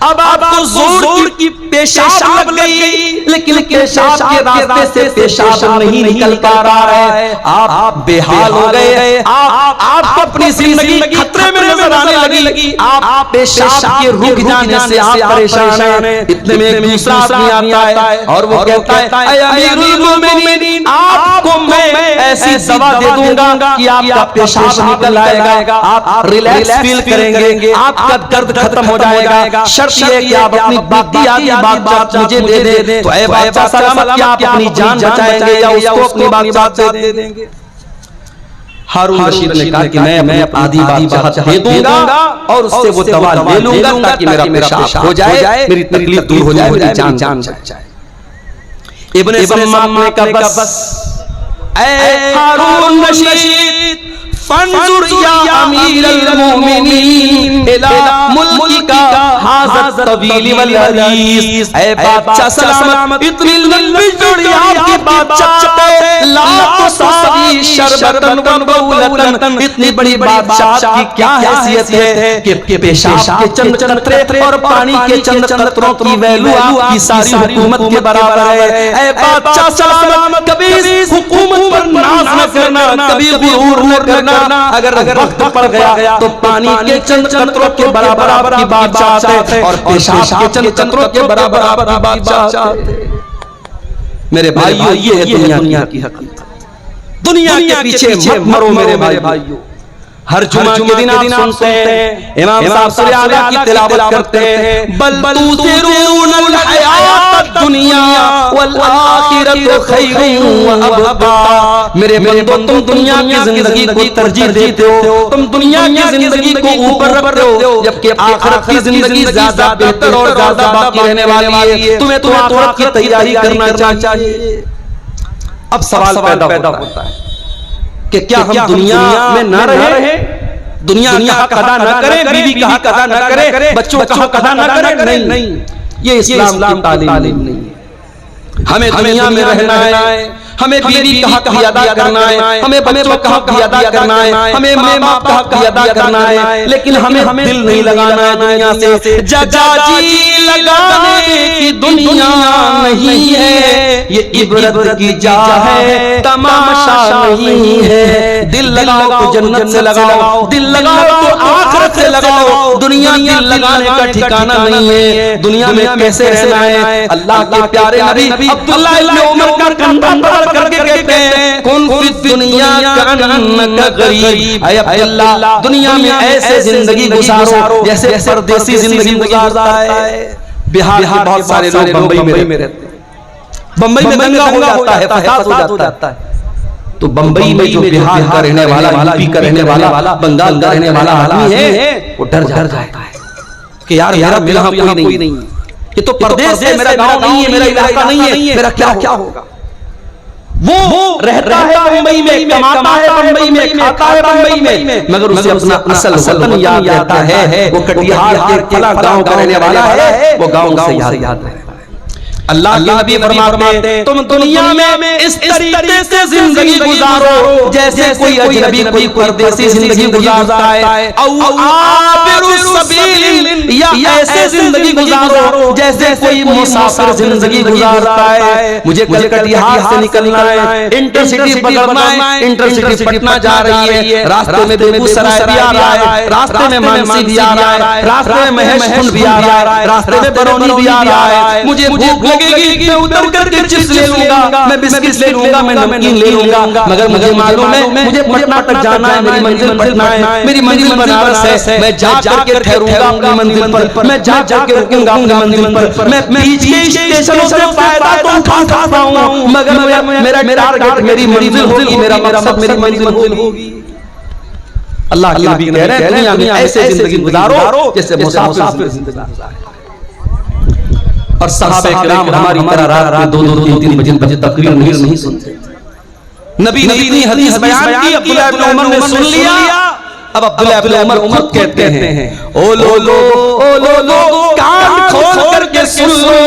अब आपको जोर की पेशाब लग गई, लेकिन पेशाब के रास्ते से पेशाब नहीं निकल पा रहा है, आप बेहाल हो गए, आप अपनी जिंदगी खतरे में नजर आने लगी, आप पेशाब के रुक जाने से आप परेशान हैं। इतने में एक दूसरा आदमी आता है और वो कहता है, ऐ अमीरुल मोमिनीन, आपको मैं ऐसी दवा दे दूंगा कि आपका पेशाब निकल आएगा, आप रिलैक्स फील करेंगे, आपका दर्द खत्म हो जाएगा। शर्त ये कि आप अपनी बाकी आधी बात मुझे दे दें। तो ऐ ऐ बादशाह सलामत क्या आप अपनी जान बचाएंगे या उसको अपनी बादशाह दे देंगे? हारून रशीद ने कहा कि मैं आधी बादशाह दे दूंगा और उससे वो दवा ले लूंगा ताकि मेरा पेशाब हो जाए, मेरी तकलीफ दूर हो जाए, मेरी जान जाए। इब्ने सम्माम ने कहा बस ऐ हारून रशीद फंजुर या अमीरुल मोमिनीन इला मुल्किका हाज़ा तवील वल हदीस। ऐ बादशाह सलामत इतनी लंबी जोड़ी आपकी बादशाह ला तुसावी शरबतन व बौलतन, इतनी बड़ी बादशाह की क्या हैसियत है कि पेशाब के चंद कतरे और पानी के चंद कतरों की वैल्यू आपकी सारी हुकूमत के बराबर है। ऐ बादशाह सलामत कभी हुकूमत पर नाज न करना, कभी गुरूर न करना। अगर वक्त पड़ गया तो पानी के चंद कतरों के बराबर की बादशाह है और पेशाब के चंद कतरों के बराबर की बादशाह है। मेरे भाइयों, ये है दुनिया की हकीकत। दुनिया के पीछे मत मरो मेरे भाइयों। हर जुमा के दिन आप सुनते हैं इमाम साहब सूरह आला की तिलावत करते हैं, बल तुसिरूनल हयात दुनिया वल आखिरतु खैरुन व अबका। मेरे बंदो, तुम दुनिया की जिंदगी को तरजीह देते हो, तुम दुनिया की जिंदगी को ऊपर रखते हो, जबकि आखिरत की जिंदगी ज्यादा बेहतर और ज्यादा बाकी रहने वाली है। तुम्हें तो आखिरत की तैयारी करना चाहिए। अब सवाल पैदा होता है कि क्या हम दुनिया में न रहे, दुनिया का हक अदा न करें, बीवी का हक अदा न करें, बच्चों का हक अदा न करें? नहीं, ये इस्लाम की तालीम नहीं है। हमें दुनिया में रहना है, हमें बीवी का हक भी अदा करना है, हमें बच्चों का हक भी अदा करना है, हमें माँ बाप का हक भी अदा करना है, लेकिन हमें दिल नहीं लगाना है दुनिया से। जजाजी लगाने की दुनिया नहीं है, ये इबरत की जा है, तमाशा नहीं है। दिल लगाओ तो जन्नत से लगाओ, दिल लगाओ तो आखिरत से लगाओ। दुनिया दिल लगाने का ठिकाना नहीं है। दुनिया में कैसे रहना है? अल्लाह के प्यारे नबी अब्दुल्लाह इब्न उमर का कंधा करके कहते हैं, कुन फी दुनिया कअन्नका गरीब। ऐ अब्दुल्लाह, दुनिया में ऐसे जिंदगी गुजारो जैसे परदेसी जिंदगी गुजारता है। बिहार के बहुत सारे लोग बंबई में रहते हैं, बंबई में दंगा हो जाता है, फसाद हो जाता है, तो बंबई में जो बिहार का रहने वाला, यूपी का रहने वाला, बंगाल का रहने वाला आदमी है, वो डर जाता है कि यार मेरा यहाँ कोई नहीं, ये तो परदेश है, मेरा गांव नहीं है, मेरा इलाका नहीं है, मेरा क्या होगा? वो रहता है बंबई में, कमाता है बंबई में, खाता है बंबई में, मगर उसे अपना असल वतन याद रहता है। वो कटिहार के फला गांव का रहने वाला है, वो गांव से याद रहता है। अल्लाह के नबी फरमाते हैं, तुम दुनिया में इस तरीके से जिंदगी गुजारो जैसे कोई अजनबी, कोई परदेसी जिंदगी गुजारता है। औ आबिरुस सबील, या ऐसे जिंदगी गुजारो जैसे कोई मुसाफिर जिंदगी गुजारता है। मुझे कल कटिहार से निकलना है, इंटरसिटी पकड़ना है, इंटरसिटी पटना जा रही है, रास्ते में बेगूसराय भी आ रहा है, रास्ते में मानसी भी आ रहा है, रास्ते में महेशखुंड भी आ रहा है, रास्ते में बरौनी भी आ रहा है। मुझे भूख लगेगी, मैं उतर करके चिप्स ले लूंगा, मैं बिस्किट ले लूंगा, मैं नमकीन ले लूंगा, मगर मुझे मालूम है मुझे पटना तक जाना है, मेरी मंजिल पटना है, मेरी मंजिल बनारस है। मैं जा करके ठहरूंगा अपनी मंजिल पर, मैं जा करके रुकूंगा अपनी मंजिल पर। मैं बीच के स्टेशनों से फायदा तो उठा सकता हूं, मगर मेरा टारगेट मेरी मंजिल होगी, मेरा मकसद मेरी मंजिल होगी। अल्लाह के नबी कह रहे हैं, दुनिया में ऐसे जिंदगी गुजारो जैसे मुसाफिर जिंदगी गुजारे। और सहाबा किराम हमारी तरह रात में 2-2, 3-3 बजे तकरीर नहीं सुनते। नबी ने इतनी हदीस बयान की, अब्दुल्लाह इब्न उमर ने सुन लिया। अब अब्दुल्लाह इब्न उमर खुद कहते हैं, ओ लो कान खोल करके सुन लो,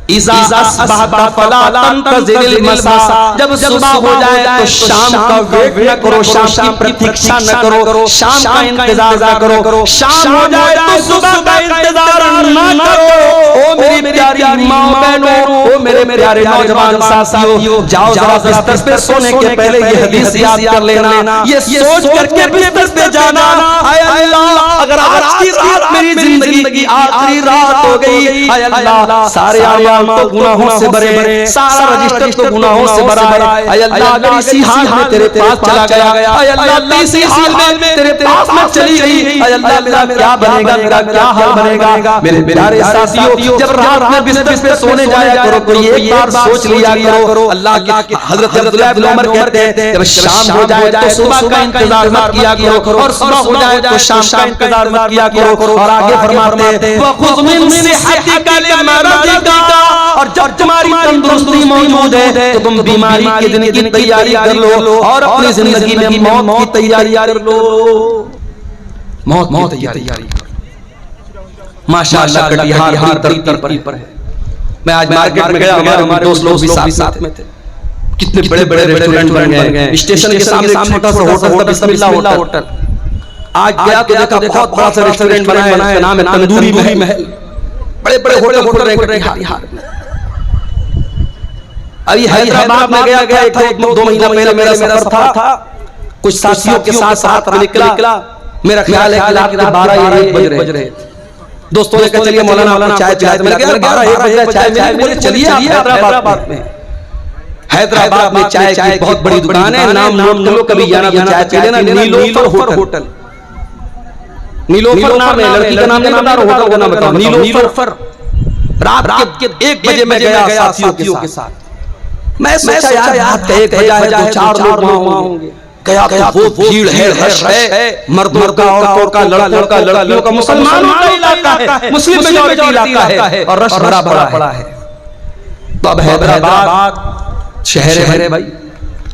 इज़ा अस्बहता फला तंतज़िरिल मसा, जब सुबह हो जाए तो शाम का वेट न करो, शाम की प्रतीक्षा न करो, शाम का इंतजार न करो, शाम हो जाए तो सुबह का इंतजार न करो। ओ मेरी प्यारी माँ बहनों, ओ मेरे प्यारे नौजवान साथियों, जाओ जरा बिस्तर पे सोने के पहले ये हदीस याद कर लेना, ये सोच करके बिस्तर पे जाना, हाय अल्लाह अगर आज की रात मेरी जिंदगी आखिरी रात हो गई, हाय अल्लाह सारे अमाल तो गुनाहों से भरे, सारा रजिस्टर तो गुनाहों से भरा है। ऐ अल्लाह अगर इसी हाल में तेरे पास चला गया, ऐ अल्लाह इसी हाल में तेरे पास में चली गई, ऐ अल्लाह मेरा क्या बनेगा, मेरा क्या हाल बनेगा। मेरे प्यारे साथियों, जब रात में बिस्तर पे सोने जाया करो तो ये एक बार सोच लिया करो, अल्लाह के हजरत अब्दुल्लाह इब्न उमर कहते हैं जब शाम हो जाए तो सुबह का इंतजार मत किया करो, और सुबह हो जाए तो शाम का इंतजार मत किया करो। और आगे फरमाते हैं वखुज़ मिन सिहतिका लिमरदिका, और जब तुम्हारी तंदुरुस्ती मौजूद है तो तुम बीमारी के दिन की तैयारी कर लो, और अपनी जिंदगी में मौत की तैयारी कर लो, मौत की तैयारी। माशाअल्लाह कटिहार हर तरफ पर है। मैं आज मार्केट में गया, हमारे दोस्त लोग भी साथ में थे। कितने बड़े बड़े रेस्टोरेंट बन गए, स्टेशन के सामने छोटा सा होटल था बिस्मिल्लाह होटल। आज गया तो देखा बहुत बड़ा सा रेस्टोरेंट बना है, उसका नाम है तंदूरी महल। बड़े बड़े होटल खुल रहे कटिहार में। अभी हैदराबाद में गया एक 2 महीना पहले मेरा सफर था, कुछ साथियों के साथ निकला। मेरा ख्याल है कि रात के 12-1 बज रहे थे। दोस्तों ने कहा चलिए मौलाना चाय पिलाए, तो मैंने कहा 12-1 बजे चाय मिले, चलिए हैदराबाद में। हैदराबाद में चाय की बहुत बड़ी दुकान है, नाम नोट कर लो, कभी जाना तो चाय पी लेना। नीलोफर होटल, नीलोफर नाम है, लड़की का नाम नहीं बता रहा, होटल का नाम बताओ, नीलोफर। रात के 1 बजे मैं गया साथियों के साथ। मैं सोचा यार रात का 1 बजा है, 2-4 लोग वहां होंगे। गया वो भीड़ है, मर्दों का, औरतों का, लड़कों का, लड़कियों का, मुसलमानों का इलाका है, मुस्लिम मेजॉरिटी इलाका है, और रश भरा पड़ा है। तो अब हैदराबाद शहर है भाई,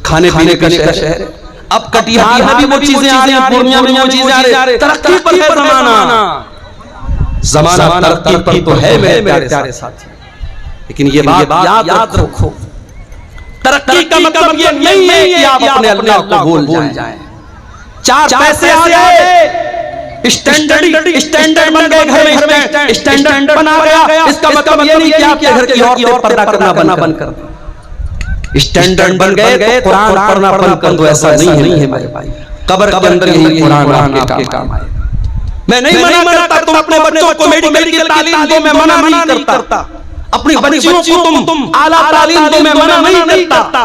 खाने पीने का शहर है। अब कटिहार में भी वो चीजें आ रही हैं, पूर्णिया में वो चीजें आ रही हैं। तरक्की पर है जमाना तरक्की पर तो है मेरे प्यारे साथी, लेकिन ये बात याद रखो, तरक्की का मतलब ये नहीं है कि आप अपने अल्लाह को भूल जाएं। 4 पैसे आ गए, स्टैंडर्ड बन गए, घर में स्टैंडर्ड बना गया, इसका मतलब ये नहीं कि आपके घर की औरतें पर्दा करना बंद कर दें। स्टैंडर्ड बन गए, कुरान पढ़ना बंद कर दो, ऐसा नहीं है मेरे भाई। कब्र के अंदर यही कुरान आपके काम आए। मैं नहीं मना करता तुम अपने बच्चों को मेडिकल की तालीम दो, मैं मना नहीं करता। अपनी बच्चियों को तुम आला तालीम दो, मैं मना नहीं करता।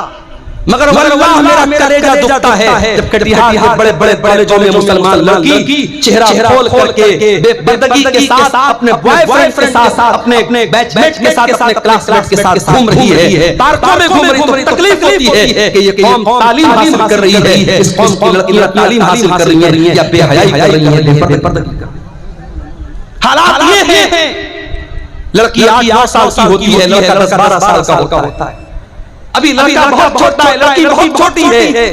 मगर वल्लाह मेरा कलेजा दुखता है जब कटिहार के बड़े बड़े कॉलेजों में मुसलमान लड़की चेहरा खोल करके बेपर्दगी के साथ अपने बॉयफ्रेंड के साथ, अपने बैचमेट के साथ, अपने क्लासमेट के साथ घूम रही है, पार्कों में घूम रही है। तकलीफ होती है कि ये कौम तालीम हासिल कर रही है, इस कौम की लड़कियां तालीम हासिल कर रही हैं या बेहयाई कर रही हैं, बेपर्दगी कर रही हैं। हालात ये हैं, लड़की 8-9 साल की होती है, लड़का 10-12 साल का होता है। अभी लड़का बहुत छोटा है, लड़की बहुत छोटी है।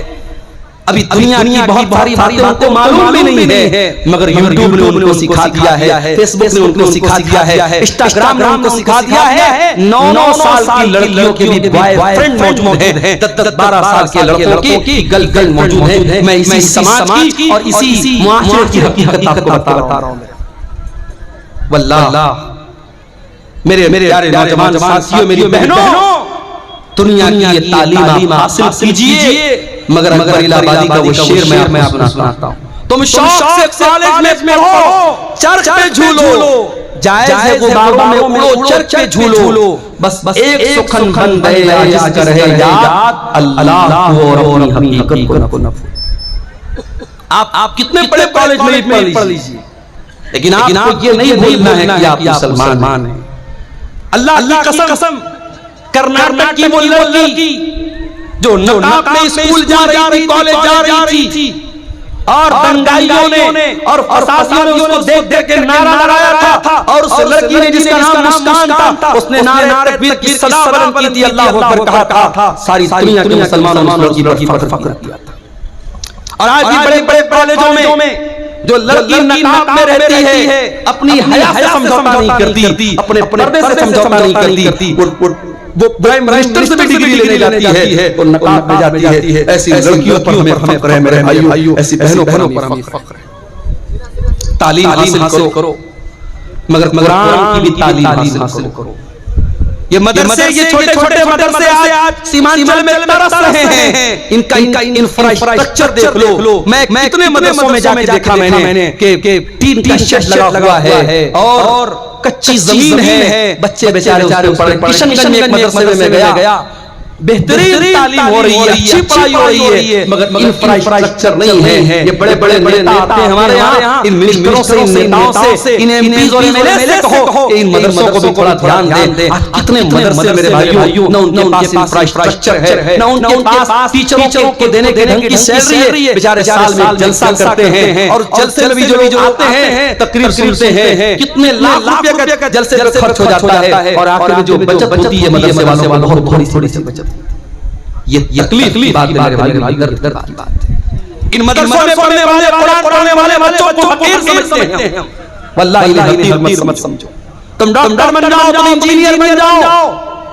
अभी दुनिया की बहुत भारी बातें उनको मालूम भी नहीं है, मगर यूट्यूब ने उनको सिखा दिया है, फेसबुक ने उनको सिखा दिया है, इंस्टाग्राम ने उनको सिखा दिया है। 9-9 साल की लड़कियों के भी बॉयफ्रेंड मौजूद हैं, 10-12 साल के लड़कों की गर्लफ्रेंड मौजूद है। मैं इसी समाज की और इसी मुआशरे की हकीकत आपको बता रहा हूं। वल्लाह मेरे प्यारे नौजवान साथियों, मेरी बहनों, दुनिया की ये तालीम हासिल कीजिए, मगर अकबर इलाहाबादी का वो शेर मैं आपको सुनाता हूं। तुम शौक से कॉलेज में पढ़ो, चर्च पे झूलो, जायज है गुबारों में उड़ो, चर्च पे झूलो, बस एक सुखन बन गए जिसका रहे याद अल्लाह को और अपनी हकीकत को न भूलो। आप कितने बड़े कॉलेज में पढ़ लीजिए, लेकिन आपको ये नहीं भूलना है कि आप मुसलमान हैं। अल्लाह की कसम, कर्नाटक की वो लड़की जो नकाब में स्कूल जा रही थी, कॉलेज जा रही थी, और दंगाइयों ने और फसादियों ने उसको देख के नारा लगाया था, और उस लड़की ने जिसका नाम मुस्कान था, उसने नारे तकबीर की सदा बुलंद की थी, अल्लाह अकबर कहा था। सारी दुनिया के मुसलमानों ने लड़की पर फख्र किया था। और आज भी बड़े बड़े कॉलेजों में जो लड़की नकाब में रहती है, अपनी हया से समझौता नहीं करती, अपने पर्दे से समझौता नहीं करती, वो प्राइम मिनिस्टर से भी डिग्री लेने जाती है, वो नकाब में जाती है। ऐसी लड़कियों पर हमें फख्र है मेरे भाइयों, ऐसी बहनों पर हमें फख्र है। तालीम हासिल करो, मगर कुरान की भी तालीम हासिल करो। ये मदरसे, ये छोटे छोटे मदरसे आज सीमांचल में तरस रहे हैं। इनका इंफ्रास्ट्रक्चर देख लो। मैं कितने मदरसों में जाके देखा मैंने कि टीन का शेड लगा हुआ है, और कच्ची जमीन है, बच्चे बेचारे किशनगंज में एक मदरसे में गया, बेहतरीन तालीम हो रही है, अच्छी पढ़ाई हो रही है, मगर इंफ्रास्ट्रक्चर नहीं है। ये बड़े बड़े नेता आते हैं हमारे यहाँ, इन मिनिस्टरों से, इन नेताओं से, इन एमपीज़ और एमएलए से कहो कि इन मदरसों को भी थोड़ा ध्यान दें। आज कितने मदरसे मेरे भाइयों, न उनके पास इंफ्रास्ट्रक्चर है, न उनके पास टीचरों को देने के ढंग की सैलरी है। बेचारे साल में जलसा करते हैं और जलसे में भी जो लोग आते हैं तकरीर सुनते हैं, कितने लाख रुपए का जलसे में खर्च हो जाता है और आखिर में जो बचत होती है मदरसे वालों वालों बहुत थोड़ी सी बचत। ये तकलीफ की बात है मेरे भाई, दर्द की बात है। इन मदरसों में पढ़ने वाले, कुरान पढ़ने वाले बच्चों को हकीर समझते हैं। वल्लाही हकीर मत समझो। तुम डॉक्टर बन जाओ, तुम इंजीनियर बन जाओ,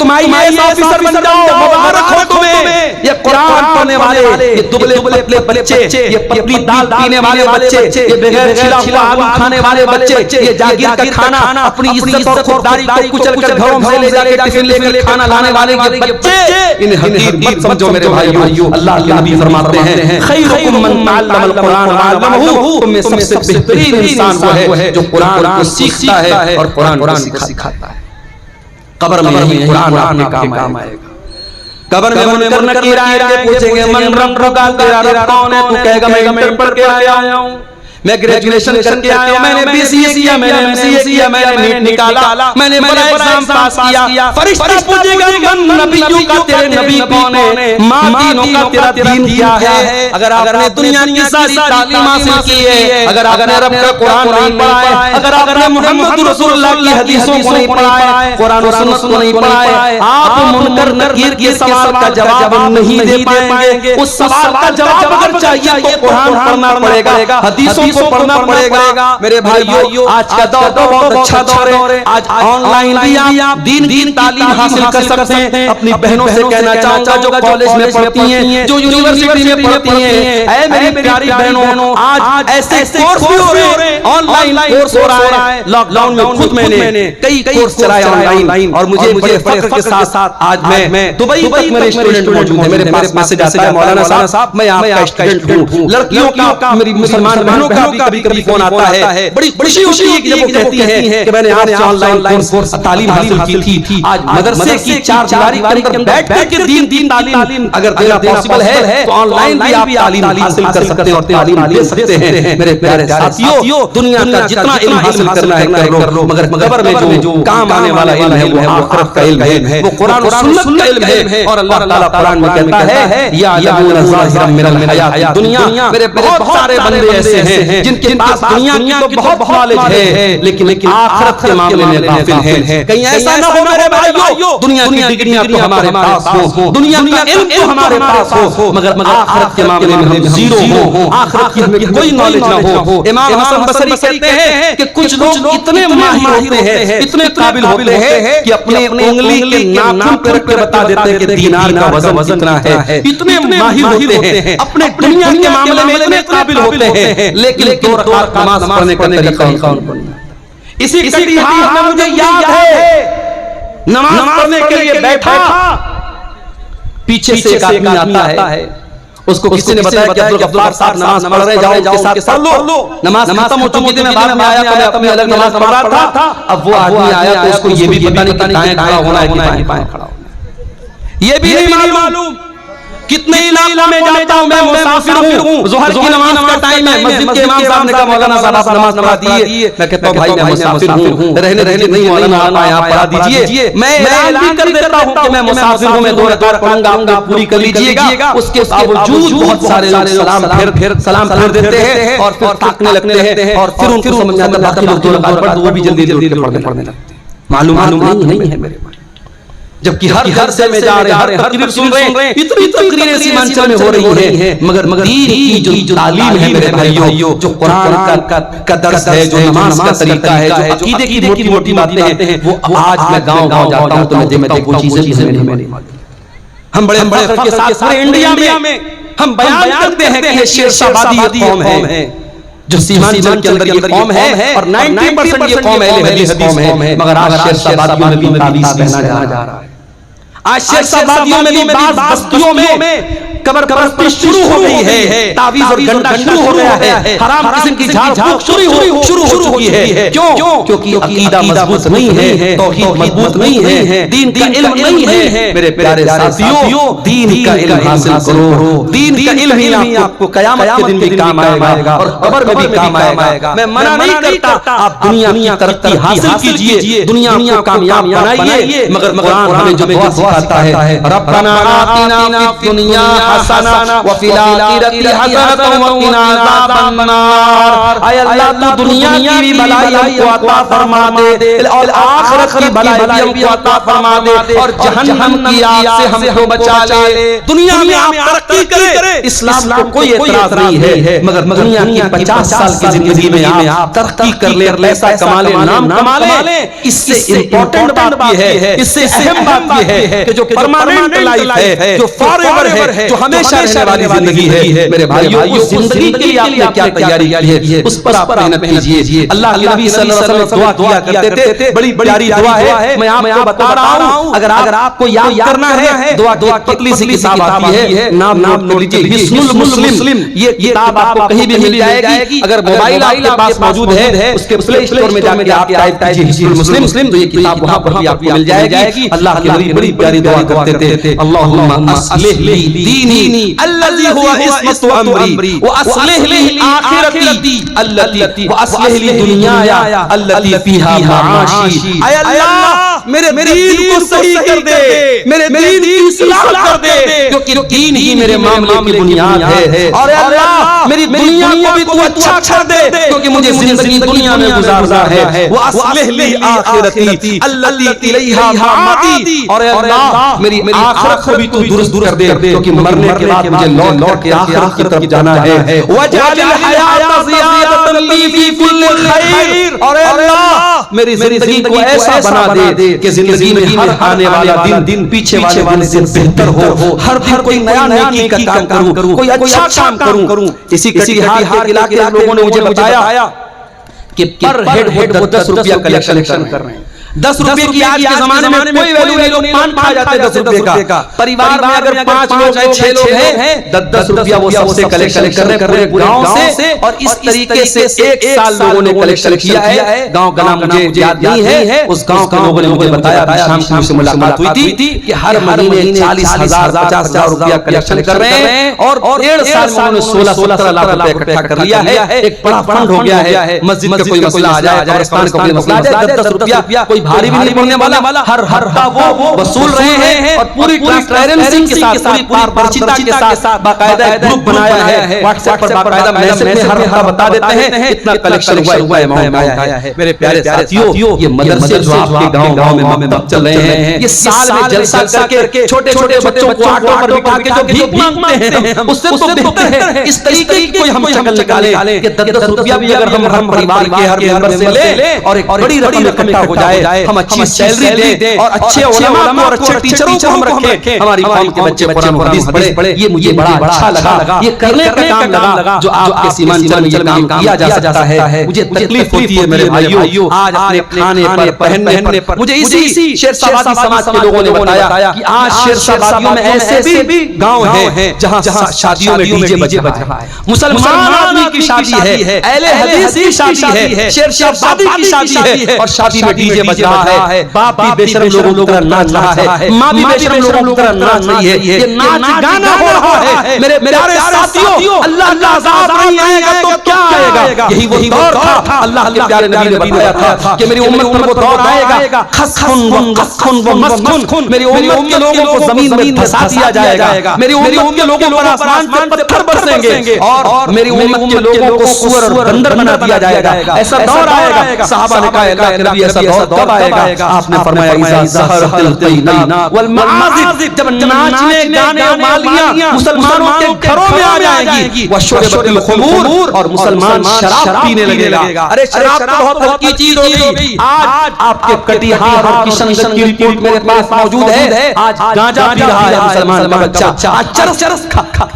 तुम आईएएस ऑफिसर बन जाओ, मुबारक हो तुम्हें। ये कुरान पढ़ने वाले, ये दुबले दुबले बच्चे, ये पतली दाल पीने वाले बच्चे, ये बगैर छिला हुआ आलू खाने वाले बच्चे, ये जागीर का खाना अपनी इज्जत और खुददारी को कुचल कर घरों से ले जाके टिफिन लेकर खाना लाने वाले ये बच्चे, इन्हें हकीर मत समझो मेरे भाइयों। अल्लाह के नबी फरमाते हैं, खैरुकुम मन तअल्लमल कुरान व अल्लमहु, तुम में सबसे बेहतरीन इंसान वो है जो कुरान को सीखता है और कुरान को सिखाता है। कब्र में यही कुरान आपके काम आएगा। कब्र में मुनकर नकीर आएंगे, पूछेंगे मन रब्बुका, तेरा रब कौन है? तू कहेगा मैं इंटर पढ़ के आया हूं, मैं ग्रेजुएशन करके आया हूं, मैंने बीसीए किया, मैंने एमसीए किया, मैंने नीट निकाला, मैंने बड़ा एग्जाम पास किया। फरिश्ता पूछेगा मन नबियों का, तेरे नबी कौन है? मां दीनों का, तेरा दीन क्या है? अगर आपने दुनिया की सारी तालीम हासिल की है, अगर आपने रब का कुरान नहीं पढ़ा है, अगर आपने मुहम्मद रसूलुल्लाह की हदीसों को नहीं पढ़ा है, कुरान और सुन्नत को नहीं पढ़ा है, आप मुनकर नकीर के सवाल का जवाब नहीं दे पाएंगे। उस सवाल का जवाब अगर चाहिए तो कुरान पढ़ना पड़ेगा, हदीसों को पढ़ना पड़ेगा। मेरे भाइयों, आज का दौर बहुत अच्छा दौर है। आज ऑनलाइन भी आप दीन की तालीम हासिल कर सकते हैं। अपनी बहनों से कहना चाहूंगा जो कॉलेज में पढ़ती हैं, जो यूनिवर्सिटी में पढ़ती हैं, ऐ मेरी प्यारी बहनों, आज ऐसे कोर्स भी हो रहे हैं, ऑनलाइन कोर्स हो रहा है। लॉकडाउन में खुद मैंने कई कोर्स चलाए ऑनलाइन, और मुझे बड़े फख्र के साथ आज मैं दुबई तक मेरे स्टूडेंट मौजूद हैं। मेरे पास मैसेज आता है, मौलाना साहब मैं आपका स्टूडेंट हूं। लड़कियों का, मेरी मुसलमान बहनों का कभी फोन आता है, बड़ी खुशी होती है कि जब वो कहती हैं कि मैंने आपसे ऑनलाइन कोर्स तालीम हासिल की थी। आज मदरसे की चार दीवारी के अंदर बैठ कर दीन तालीम अगर देना पॉसिबल है तो ऑनलाइन भी आप तालीम हासिल कर सकते हैं और तालीम ले सकते हैं। मेरे प्यारे साथियों, दुनिया का जितना इल्म हासिल करना है कर लो, मगर कब्र में जो काम आने वाला इल्म है वो आखिरत का इल्म है, वो कुरान और सुन्नत का इल्म है। और अल्लाह ताला कुरान में कहता है, या यअलमून ज़ाहिरम मिनल हयातिद दुनिया। मेरे बहुत सारे बंदे ऐसे हैं जिनके पास दुनिया की तो बहुत नॉलेज है, लेकिन आखिरत के मामले में गाफिल हैं। कहीं ऐसा न हो मेरे भाइयों, दुनिया की डिग्रियां तो हमारे पास हो, दुनिया का इल्म तो हमारे पास हो, मगर आखिरत के मामले में हम जीरो हो, आखिरत की हमें कोई नॉलेज न हो। इमाम हसन बसरी कहते हैं कि कुछ लोग इतने माहिर होते हैं, इतने काबिल होते हैं कि अपने उंगली के नाखून पर रख के बता देते हैं कि दीनार का वजन कितना है। इतने माहिर होते हैं, अपने दुनिया के मामले में इतने काबिल होते हैं, लेकिन दो रकात नमाज पढ़ने का तरीका कौन? इसी कटिहार में मुझे याद है, नमाज पढ़ने के लिए बैठा, पीछे से एक आदमी आता है, उसको किसी ने बताया कि अब्दुल गफ्फार साहब नमाज पढ़ रहे, जाओ उनके साथ पढ़ लो। नमाज खत्म हो चुकी थी, मैं बाद में आया तो मैं अपनी अलग नमाज पढ़ रहा था। अब वो आदमी आया तो उसको ये भी पता नहीं कि दाएं खड़ा होना है कि बाएं खड़ा होना है, ये भी नहीं मालूम। कितने इलाकों में जाता हूं, मैं मुसाफिर हूं, ज़ोहर की नमाज का टाइम है, मस्जिद के इमाम साहब ने कहा मौलाना साहब आप नमाज पढ़ा दीजिए। मैं कहता हूं भाई मैं मुसाफिर हूं, रहने नहीं मौलाना आप यहाँ पढ़ा दीजिए। मैं ऐलान कर देता हूं कि मैं मुसाफिर हूं, मैं 2 रकात पढ़ूंगा, आप पूरी कर लीजिएगा। उसके बावजूद बहुत सारे लोग सलाम फिर देते हैं और फिर ताकने लगते हैं, और फिर उनको समझ आता है बाकी लोग 2 रकात पढ़, वो भी जल्दी पढ़ने लगते हैं। मालूम नहीं है मेरे भाई, जबकि हर घर से में जा रहे हैं, हर तकरीर सुन रहे हैं, इतनी तकरीरें सीमांचल में हो रही हैं, मगर दीन की जो तालीम है मेरे भाइयों, जो कुरान का दर्स है, जो नमाज का तरीका है, जो अकीदे की मोटी बातें हैं, वो आज मैं गांव जाता हूं तो मैं देखता हूं वो चीजें नहीं मालूम। हम बड़े फख्र के साथ पूरे इंडिया में हम बयान करते हैं कि ये शेरशाहबादी कौम है, जो सीमांचल के अंदर ये कौम है, और 90% ये कौम अहले हदीस कौम है, मगर आज शेरशाहबादियों में भी ताबीज़ पहना जा रहा है। आज शेरशाहबादियों में भी बाज़ बस्तियों में कब्र परस्ती शुरू हो गई है, तावीज और गंडा शुरू हो गया है, हराम किस्म की झाड़ फूक शुरू हो चुकी है। क्यों? क्योंकि अकीदा मजबूत नहीं है, तौहीद मजबूत नहीं है, दीन का इल्म नहीं है। मेरे प्यारे साथियों, दीन का इल्म हासिल करो। दीन का इल्म ही आपको कयामत के दिन भी काम आएगा और कब्र में भी काम आएगा। मैं मना नहीं करता, आप दुनिया की तरक्की हासिल कीजिए, दुनिया को कामयाब बनाइए, मगर कुरान हमें जो दुआ सिखाता है, रब्बना आतिना फिद दुनिया हसना व फिल आखिरति हसनतन व क़िना अज़ाबन नार। ऐ अल्लाह, तू दुनिया की भी भलाई हमको अता फरमा दे और आखिरत की भलाई भी हमको अता फरमा दे और जहन्नम की आग से हमको बचा ले। दुनिया में आप तरक्की करें, इस्लाम को कोई एतराज नहीं है, मगर दुनिया की 50 साल की जिंदगी में आप तरक्की कर ले, पैसा कमा ले, नाम कमा ले। इससे इंपॉर्टेंट बात ये है, इससे अहम बात ये है कि जो परमानेंट लाइफ है, जो फॉरएवर है, जो हमेशा रहने वाली जिंदगी है, मेरे भाइयों, उस जिंदगी के लिए आपने क्या तैयारी की है, उस पर आप मेहनत कीजिए। अल्लाह के नबी सल्लल्लाहु अलैहि वसल्लम दुआ किया करते थे, बड़ी प्यारी दुआ है, मैं आपको बता रहा हूं। अगर आपको याद करना है, दुआ की पतली सी किताब आती है, नाम कर लीजिए, हिस्नुल मुस्लिम। ये किताब आपको कहीं भी मिल जाएगी। अगर मोबाइल आपके पास मौजूद है, उसके प्ले स्टोर में जाकर आप टाइप कीजिए हिस्नुल मुस्लिम, तो ये किताब वहां पर भी आपको मिल जाएगी। अल्लाह के नबी बड़ी प्यारी दुआ करते थे, अल्लाहुम्मा अस्लिह ली दीनी अल्लज़ी हुवा इस्मतु अमरी व अस्लिह ली आखिरती अल्लती व अस्लिह ली दुनियाया अल्लती फीहा माशी। ऐ अल्लाह, मेरे दीन को सही कर दे, मेरे दीन की इस्लाह कर दे, क्योंकि दीन ही मेरे मामले की बुनियाद है। और अल्लाह, मेरी दुनिया को भी तू अच्छा कर दे, क्योंकि मुझे जिंदगी दुनिया में गुजारना है। व अस्लिह ली आखिरती अल्लती इलैहा माती। और अल्लाह, मेरी आखिरत को भी तू दुरुस्त कर दे, क्योंकि मरने के बाद मुझे लौट के आखिरत की तरफ जाना है। वजअल हयात ज़ियादतन ली फी कुल्लि खैर। और अल्लाह, मेरी जिंदगी को ऐसा बना दे कि जिंदगी में हर आने वाला दिन पीछे वाले दिन से बेहतर हो। हर दिन कोई नया नेकी का काम करूं, कोई अच्छा काम करूं। इसी कटिहार के इलाके के लोगों ने मुझे बताया कि पर हेड वो 10 रुपया कलेक्शन कर रहे हैं। 10 रुपए की आज के जमाने में कोई वैल्यू नहीं, लोग पान खा जाते हैं 10 रुपए का। परिवार में अगर 5 लोग हैं, 6 लोग हैं, 10 रुपया वो सबसे कलेक्शन कर रहे हैं गांव से। और इस तरीके से 1 साल लोगों ने कलेक्शन किया है। गांव का नाम मुझे याद नहीं है, उस गांव के लोगों ने मुझे बताया, शाम से मुलाकात हुई थी कि हर महीने 40,000 50,000 रुपया कलेक्शन कर रहे हैं और 1.5 साल में उन्होंने 16-17 लाख रुपया इकट्ठा कर लिया है। एक बड़ा फंड हो गया है। मस्जिद का कोई मसला आ जाए, कब्रिस्तान का कोई मसला आ जाए, 10 रुपया कोई भारी भी नहीं पड़ने वाला, हर हफ्ता वो वसूल रहे हैं। और पूरी ट्रांसपेरेंसी के साथ, पूरी पारदर्शिता के साथ बाकायदा ग्रुप बनाया है, व्हाट्सएप पर बाकायदा मैसेज में हर हफ्ता बता देते हैं इतना कलेक्शन हुआ, अमाउंट आया है। मेरे प्यारे साथियों, ये मदरसे जो आपके गांव में अब चल रहे हैं, ये साल में जलसा करके छोटे बच्चों को ऑटो पर बिठा के जो भीख मांगते हैं, उससे तो बेहतर है इस तरीके की कोई हम शक्ल निकालें कि 10 रुपया भी अगर हम परिवार के हर मेंबर से ले और एक बड़ी रकम इकट्ठा हो जाए, हम अच्छी सैलरी दे और अच्छे उलमा और अच्छे टीचरों को हम रखें, हमारी कौम के बच्चे कुरान और हदीस पढ़े। ये मुझे बड़ा अच्छा लगा, ये करने का काम लगा जो आपके सीमांचल में ये काम किया जा सकता है। मुझे तकलीफ होती है मेरे भाइयों, आज अपने खाने पर पहनने पर। मुझे इसी शेरशाबादी समाज के लोगों ने बताया कि आज शेरशाबादियों में ऐसे भी गांव हैं जहां शादियों में डीजे बज रहा है। मुसलमान आदमी की शादी है, अहले हदीस की शादी है, शेरशाबादी की शादी है और शादी में डीजे बज रहा है। बाप भी बेशरम लोगों की तरह नाच रहा है, माँ भी बेशरम लोगों की तरह नाच रही है। ये नाच गाना हो रहा है। मेरे प्यारे साथियों, अल्लाह का अज़ाब नहीं आएगा तो क्या आएगा? यही वही दौर था। अल्लाह के प्यारे नबी ने बताया था कि मेरी उम्मत में वो दौर आएगा, मेरी उम्मत के लोगों को जमीन में धंसा दिया जाएगा, मेरी उम्मत के लोगों पर आसमान से पत्थर बरसेंगे और मेरी उम्मत के लोगों को सूअर और बंदर बना दिया जाएगा। ऐसा दौर आएगा। सहाबा ने कहा, अल्लाह के नबी ऐसा दौर आएगा? आपने फरमाया, इज़ा ज़हरतिल क़ीना वल मआज़िफ, जब नाचने गाने मालियां मुसलमानों के घरों में आ जाएंगी, व शुरबतिल खुमूर, और मुसलमान शराब पीने लगेगा। अरे शराब तो बहुत हल्की चीज हो गई। आज आपके कटिहार और किशनगंज की रिपोर्ट मेरे पास मौजूद है। आज गांजा पी रहा है मुसलमान का बच्चा, आज चरस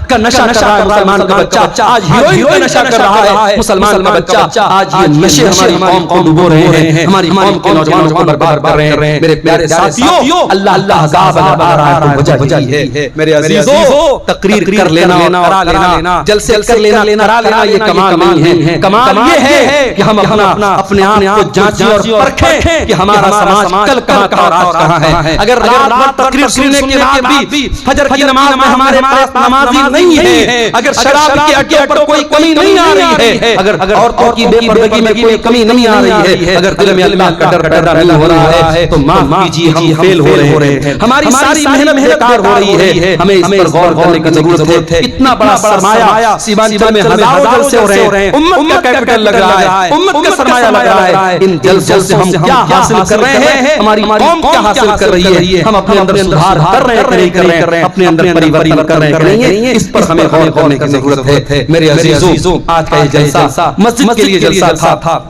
का नशा कर रहा है मुसलमान का बच्चा, आज हीरोइन का नशा कर रहा है मुसलमान का बच्चा। आज ये नशे हमारी कौम को डुबो रहे हैं, हमारी कौम के नौजवान नौजवानों को बर्बाद कर रहे हैं। मेरे प्यारे साथियों, अल्लाह अल्लाह अज़ाब आ रहा है, वजह यही है मेरे अजीजों, तकरीर कर लेना, करा लेना, जलसे कर लेना, करा लेना, ये कमाल नहीं है। कमाल ये है कि हम अपने आप को जांचें और परखें कि हमारा समाज कल कहां का और आज कहां है। अगर रात भर तकरीर सुनने के बाद भी फजर की नमाज में हमारे पास नमाजी नहीं है, अगर शराब के अड्डे पर कोई कमी नहीं आ रही है, अगर औरतों की बेपर्दगी में कोई कमी नहीं आ रही है, अगर दिल में अल्लाह का डर पैदा नहीं हो रहा है, तो माफ कीजिए, हम फेल हो रहे हैं, हमारी सारी मेहनत बेकार हो रही है। हमें इस पर गौर करने की जरूरत है। इतना बड़ा सरमाया सीमांचल में हजारों जलसे हो रहे हैं, उम्मत का कैपिटल लग रहा है, उम्मत का सरमाया लग रहा है। इन जलसों से हम क्या हासिल कर रहे हैं, हमारी कौम क्या हासिल कर रही है, हम अपने अंदर सुधार कर रहे हैं, नहीं कर रहे हैं, अपने अंदर परिवर्तन कर रहे हैं, नहीं है, इस पर हमें गौर करने की जरूरत है। मेरे अजीजों, आज का ये जलसा मस्जिद के लिए जलसा था।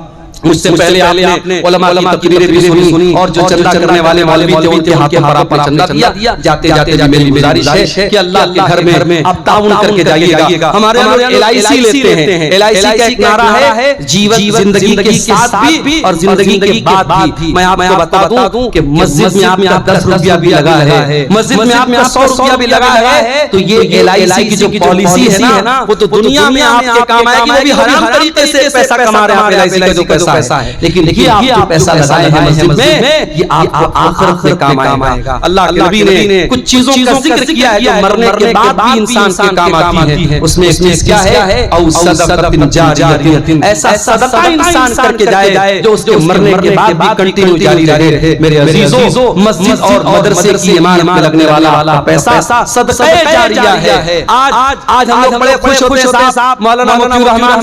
मुझसे पहले आपने उलमा की तकरीरें भी सुनी और जो चंदा करने वाले मौलवी थे उनके हाथों पर चंदा दिया। जाते जाते मेरी गुजारिश है कि अल्लाह के घर में आप ताउन करके जाइएगा। हमारे लोग LIC लेते हैं, LIC का एक नारा है, जीवन जिंदगी के साथ भी और जिंदगी के बाद भी। मैं आपको बता दूं कि मस्जिद में आपका 10 रुपया भी लगा है, मस्जिद में आपका 100 रुपया भी लगा है, तो ये LIC की जो पॉलिसी है ना, वो तो दुनिया में आपके काम आएगी, वो भी हराम तरीके से पैसा कमा रहे हैं। LIC का जो पैसा है, लेकिन देखिए आप पैसा लगाए हैं मस्जिद में, ये आपको आखिरत में काम आएगा। अल्लाह के नबी ने कुछ चीजों का जिक्र किया है जो मरने के बाद भी इंसान के काम आती है। उसमें एक चीज क्या है, औ सदक़तिन जारियतिन, ऐसा सदका इंसान करके जाए जो उसके मरने के बाद भी कंटिन्यू जारी रहे। मेरे अजीजों, मस्जिद और मदरसे की इमारत में लगने वाला पैसा सदका जारिया है। आज हम लोग बड़े खुश होते हैं साहब, मौलाना मुफ्ती रहमान